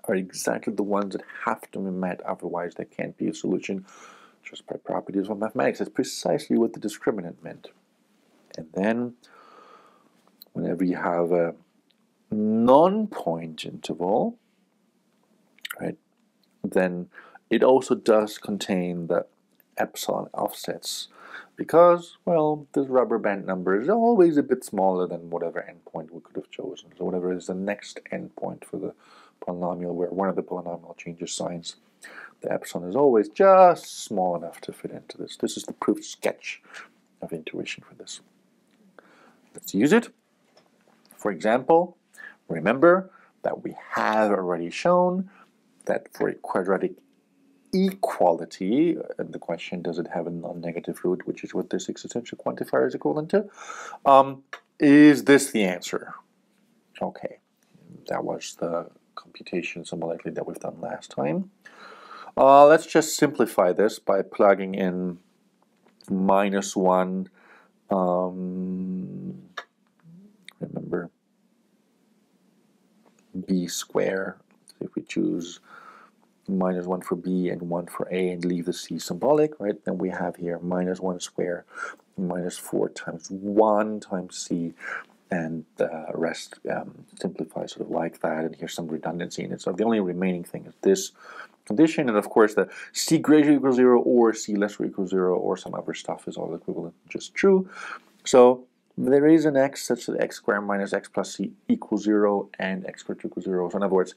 are exactly the ones that have to be met, otherwise there can't be a solution just by properties of mathematics. That's precisely what the discriminant meant. And then, whenever you have a non-point interval, right, then it also does contain the epsilon offsets, because, well, this rubber band number is always a bit smaller than whatever endpoint we could have chosen. So whatever is the next endpoint for the polynomial where one of the polynomial changes signs, The epsilon is always just small enough to fit into this. This is the proof sketch of intuition for this. Let's use it. For example, remember that we have already shown that for a quadratic equality, and the question, does it have a non-negative root, which is what this existential quantifier is equivalent to, is this the answer? Okay, that was the computation symbolically that we've done last time. Let's just simplify this by plugging in -1, remember, b square. If we choose -1 for b and 1 for a and leave the c symbolic, right, then we have here -1 square -4 times 1 times c, and the rest simplifies sort of like that, and here's some redundancy in it. So the only remaining thing is this condition, and of course the c greater or equal 0 or c less or equal 0 or some other stuff is all equivalent, just true. So there is an x such that x squared minus x plus c equals 0 and x squared equals 0. So in other words,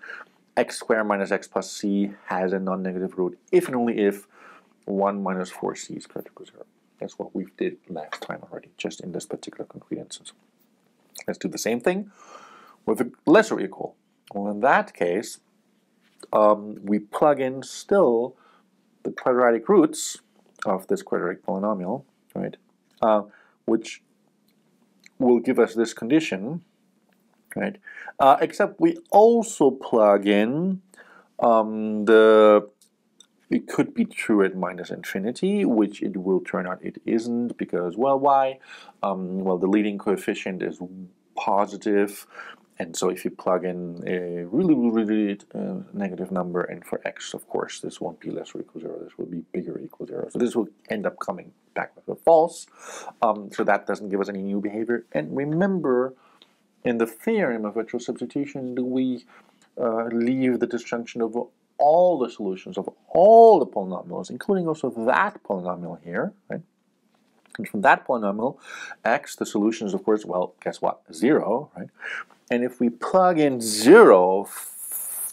x squared minus x plus c has a non-negative root if and only if 1 minus 4c is greater equal 0. That's what we did last time already, just in this particular concrete instance. Let's do the same thing with a less or equal. Well, in that case, we plug in still the quadratic roots of this quadratic polynomial, right? Which will give us this condition, right? Except we also plug in it could be true at minus infinity, which it will turn out it isn't, because, well, why? Well, the leading coefficient is positive, and so if you plug in a really negative number, and for x, of course, this won't be less or equal 0, this will be bigger or equal 0. So this will end up coming back with a false, so that doesn't give us any new behavior. And remember, in the theorem of virtual substitution, we leave the disjunction of all the solutions of all the polynomials, including also that polynomial here, right? And from that polynomial, x, the solution is, of course, well, guess what? 0, right? And if we plug in 0,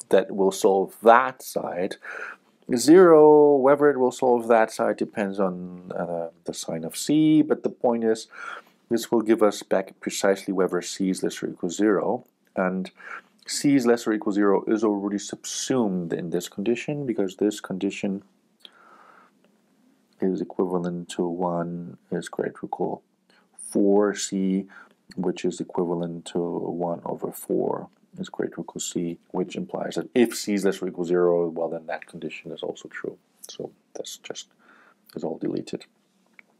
that will solve that side. 0, whether it will solve that side depends on the sign of c, but the point is, this will give us back precisely whether c is less or equal 0, and c is less or equal 0 is already subsumed in this condition, because this condition is equivalent to 1 is greater or equal 4c, which is equivalent to 1 over 4 is greater or equal c, which implies that if c is less or equal 0, well, then that condition is also true. So that's just is all deleted.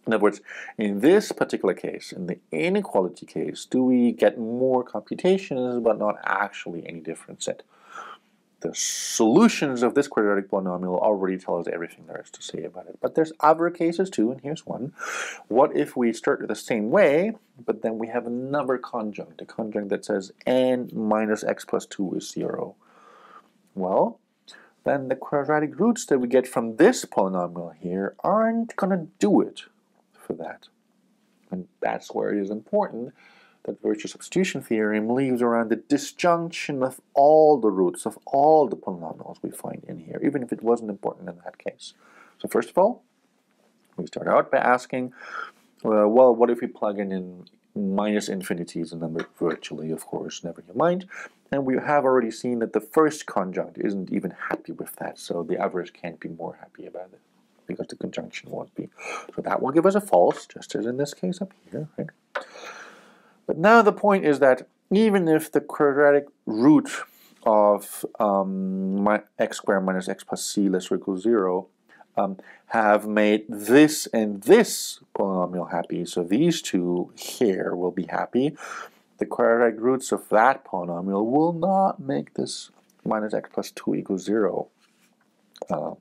In other words, in this particular case, in the inequality case, do we get more computations but not actually any different set? The solutions of this quadratic polynomial already tell us everything there is to say about it. But there's other cases too, and here's one. What if we start the same way, but then we have another conjunct, a conjunct that says n minus x plus 2 is 0? Well, then the quadratic roots that we get from this polynomial here aren't going to do it for that. And that's where it is important that virtual substitution theorem leaves around the disjunction of all the roots of all the polynomials we find in here, even if it wasn't important in that case. So first of all, we start out by asking, well, what if we plug in minus infinity as a number virtually, of course, never you mind. And we have already seen that the first conjunct isn't even happy with that, so the others can't be more happy about it, because the conjunction won't be. So that will give us a false, just as in this case up here, right? But now the point is that even if the quadratic root of x squared minus x plus c less or equal 0 have made this and this polynomial happy, so these two here will be happy, the quadratic roots of that polynomial will not make this minus x plus 2 equals 0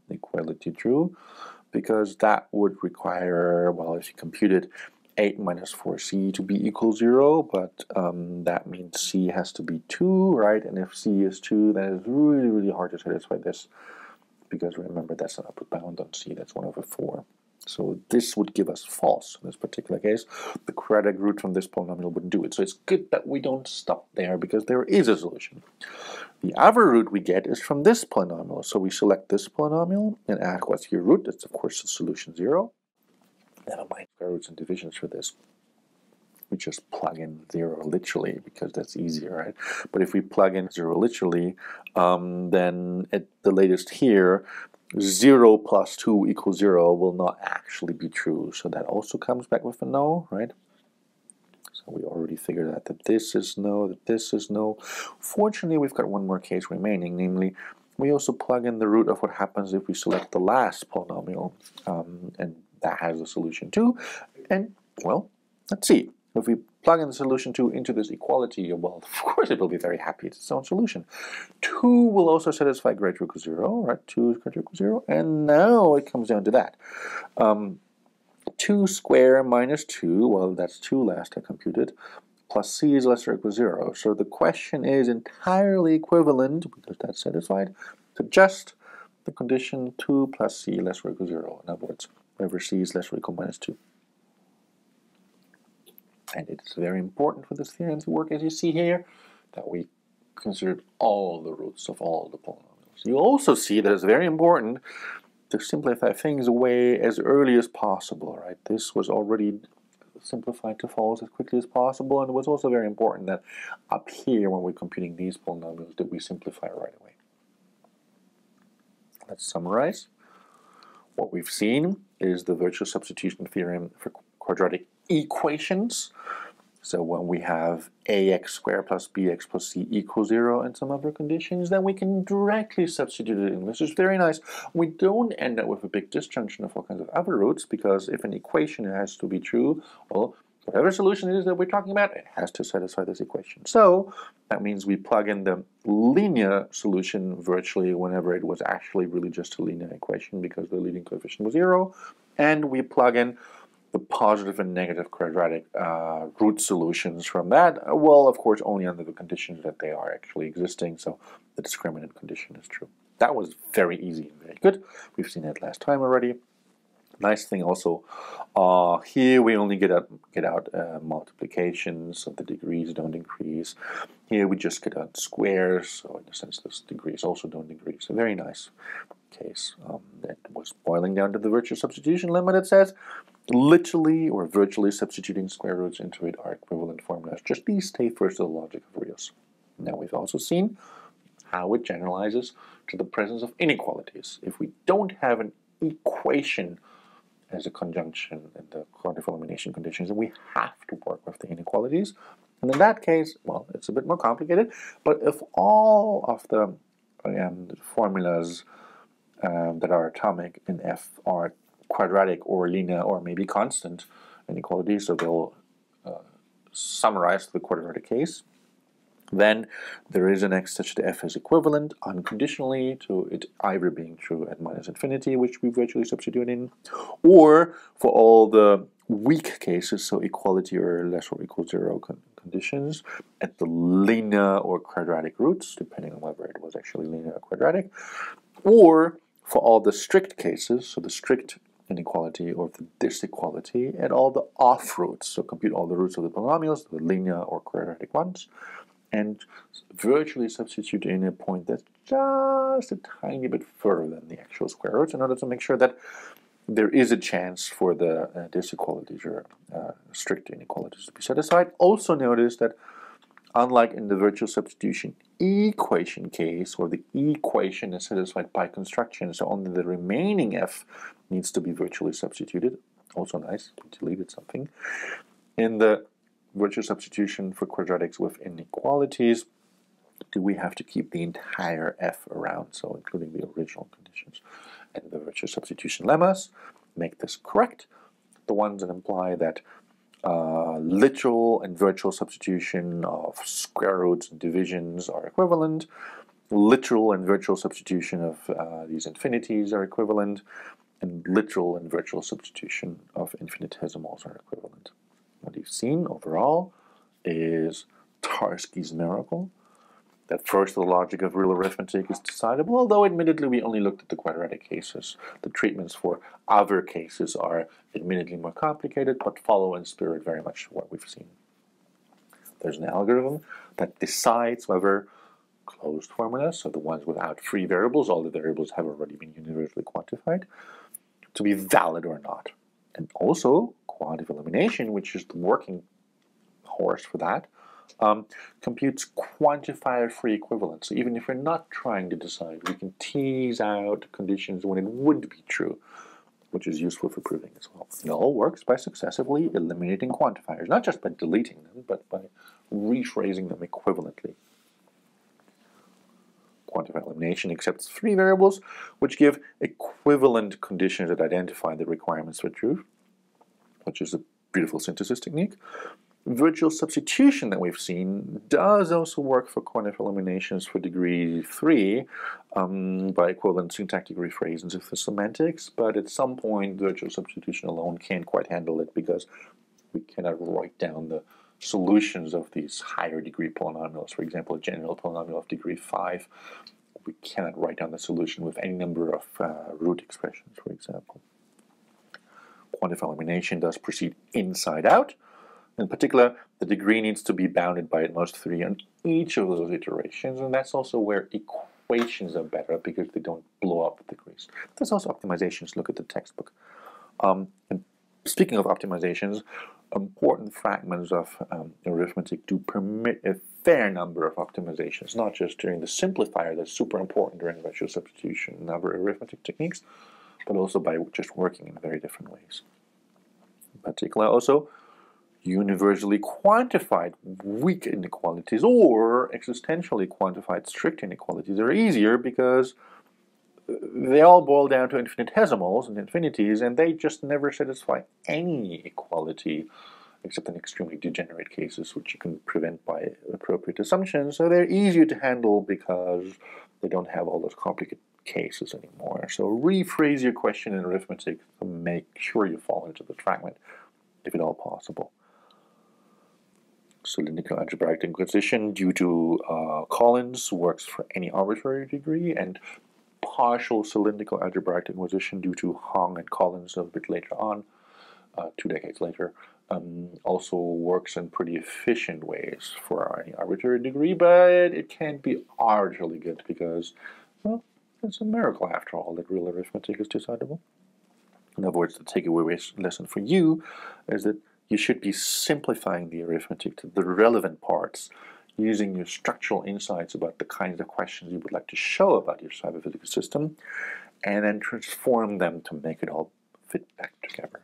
equality true, because that would require, well, if you computed 8 minus 4c to be equal 0, but that means c has to be 2, right? And if c is 2, then it's really hard to satisfy this, because remember, that's an upper bound on c, that's 1 over 4. So this would give us false in this particular case. The quadratic root from this polynomial wouldn't do it. So it's good that we don't stop there because there is a solution. The other root we get is from this polynomial. So we select this polynomial and ask what's your root. That's of course the solution 0. Never mind square roots and divisions for this. We just plug in 0 literally because that's easier, right? But if we plug in 0 literally, then at the latest here, 0 plus 2 equals 0 will not actually be true. So that also comes back with a no, right? So we already figured out that this is no, that this is no. Fortunately, we've got one more case remaining, namely, we also plug in the root of what happens if we select the last polynomial, and that has a solution too. And, well, let's see. If we plug in the solution 2 into this equality, well, of course it will be very happy. It's its own solution. 2 will also satisfy greater or equal 0, right? 2 is greater or equal 0. And now it comes down to that. 2 square minus 2, well, that's 2 last I computed, plus c is less or equal 0. So the question is entirely equivalent, because that's satisfied, to just the condition 2 plus c less or equal 0. In other words, wherever c is less or equal minus 2. And it's very important for this theorem to work, as you see here, that we considered all the roots of all the polynomials. You also see that it's very important to simplify things away as early as possible, right? This was already simplified to false as quickly as possible, and it was also very important that up here, when we're computing these polynomials, that we simplify right away. Let's summarize. What we've seen is the virtual substitution theorem for quadratic equations. So when we have ax squared plus bx plus c equals 0 and some other conditions, then we can directly substitute it in. This is very nice. We don't end up with a big disjunction of all kinds of other roots, because if an equation has to be true, well, whatever solution it is that we're talking about, it has to satisfy this equation. So that means we plug in the linear solution virtually whenever it was actually really just a linear equation because the leading coefficient was 0, and we plug in the positive and negative quadratic root solutions from that. Well, of course, only under the conditions that they are actually existing, so the discriminant condition is true. That was very easy and very good. We've seen that last time already. Nice thing also, here we only get out multiplications, so the degrees don't increase. Here we just get out squares, so in a sense those degrees also don't increase. A very nice case. That was boiling down to the virtual substitution limit. It says literally or virtually substituting square roots into it are equivalent formulas. Just these stay first to the logic of reals. Now we've also seen how it generalizes to the presence of inequalities. If we don't have an equation as a conjunction in the quadratic elimination conditions, and we have to work with the inequalities. And in that case, well, it's a bit more complicated, but if all of the formulas that are atomic in F are quadratic or linear or maybe constant inequalities, so they'll summarize the quadratic case, then there is an X such that F is equivalent unconditionally to it either being true at minus infinity, which we virtually substitute in, or for all the weak cases, so equality or less or equal 0 conditions, at the linear or quadratic roots, depending on whether it was actually linear or quadratic, or for all the strict cases, so the strict inequality or the disequality, at all the off roots, so compute all the roots of the polynomials, the linear or quadratic ones, and virtually substitute in a point that's just a tiny bit further than the actual square roots in order to make sure that there is a chance for the disequalities or strict inequalities to be satisfied. Also notice that unlike in the virtual substitution equation case, where the equation is satisfied by construction, so only the remaining f needs to be virtually substituted. Also nice, we deleted something. In the virtual substitution for quadratics with inequalities, do we have to keep the entire f around, so including the original conditions. And the virtual substitution lemmas make this correct. The ones that imply that literal and virtual substitution of square roots and divisions are equivalent, literal and virtual substitution of these infinities are equivalent, and literal and virtual substitution of infinitesimals are equivalent. What you've seen overall is Tarski's miracle. that first the logic of real arithmetic is decidable, although admittedly we only looked at the quadratic cases. The treatments for other cases are admittedly more complicated, but follow in spirit very much what we've seen. There's an algorithm that decides whether closed formulas, so the ones without free variables, all the variables have already been universally quantified, to be valid or not. And also quantitative elimination, which is the working horse for that, computes quantifier-free equivalence. So even if we're not trying to decide, we can tease out conditions when it would be true, which is useful for proving as well. It all works by successively eliminating quantifiers, not just by deleting them, but by rephrasing them equivalently. Quantifier elimination accepts three variables, which give equivalent conditions that identify the requirements for truth, which is a beautiful synthesis technique. Virtual substitution that we've seen does also work for quantifier eliminations for degree 3 by equivalent syntactic rephrasings of the semantics, but at some point virtual substitution alone can't quite handle it because we cannot write down the solutions of these higher degree polynomials. For example, a general polynomial of degree 5, we cannot write down the solution with any number of root expressions, for example. Quantifier elimination does proceed inside out. In particular, the degree needs to be bounded by at most 3 on each of those iterations, and that's also where equations are better because they don't blow up degrees. There's also optimizations. Look at the textbook. And speaking of optimizations, important fragments of arithmetic do permit a fair number of optimizations, not just during the simplifier that's super important during virtual substitution and other arithmetic techniques, but also by just working in very different ways. In particular, also, universally quantified weak inequalities or existentially quantified strict inequalities are easier because they all boil down to infinitesimals and infinities, and they just never satisfy any equality except in extremely degenerate cases, which you can prevent by appropriate assumptions. So they're easier to handle because they don't have all those complicated cases anymore. So rephrase your question in arithmetic to make sure you fall into the fragment, if at all possible. Cylindrical algebraic inquisition due to Collins works for any arbitrary degree, and partial cylindrical algebraic inquisition due to Hong and Collins a bit later on, 2 decades later, also works in pretty efficient ways for any arbitrary degree, but it can't be arbitrarily good because, well, it's a miracle after all that real arithmetic is decidable. In other words, the takeaway lesson for you is that you should be simplifying the arithmetic to the relevant parts, using your structural insights about the kinds of questions you would like to show about your cyber-physical system, and then transform them to make it all fit back together.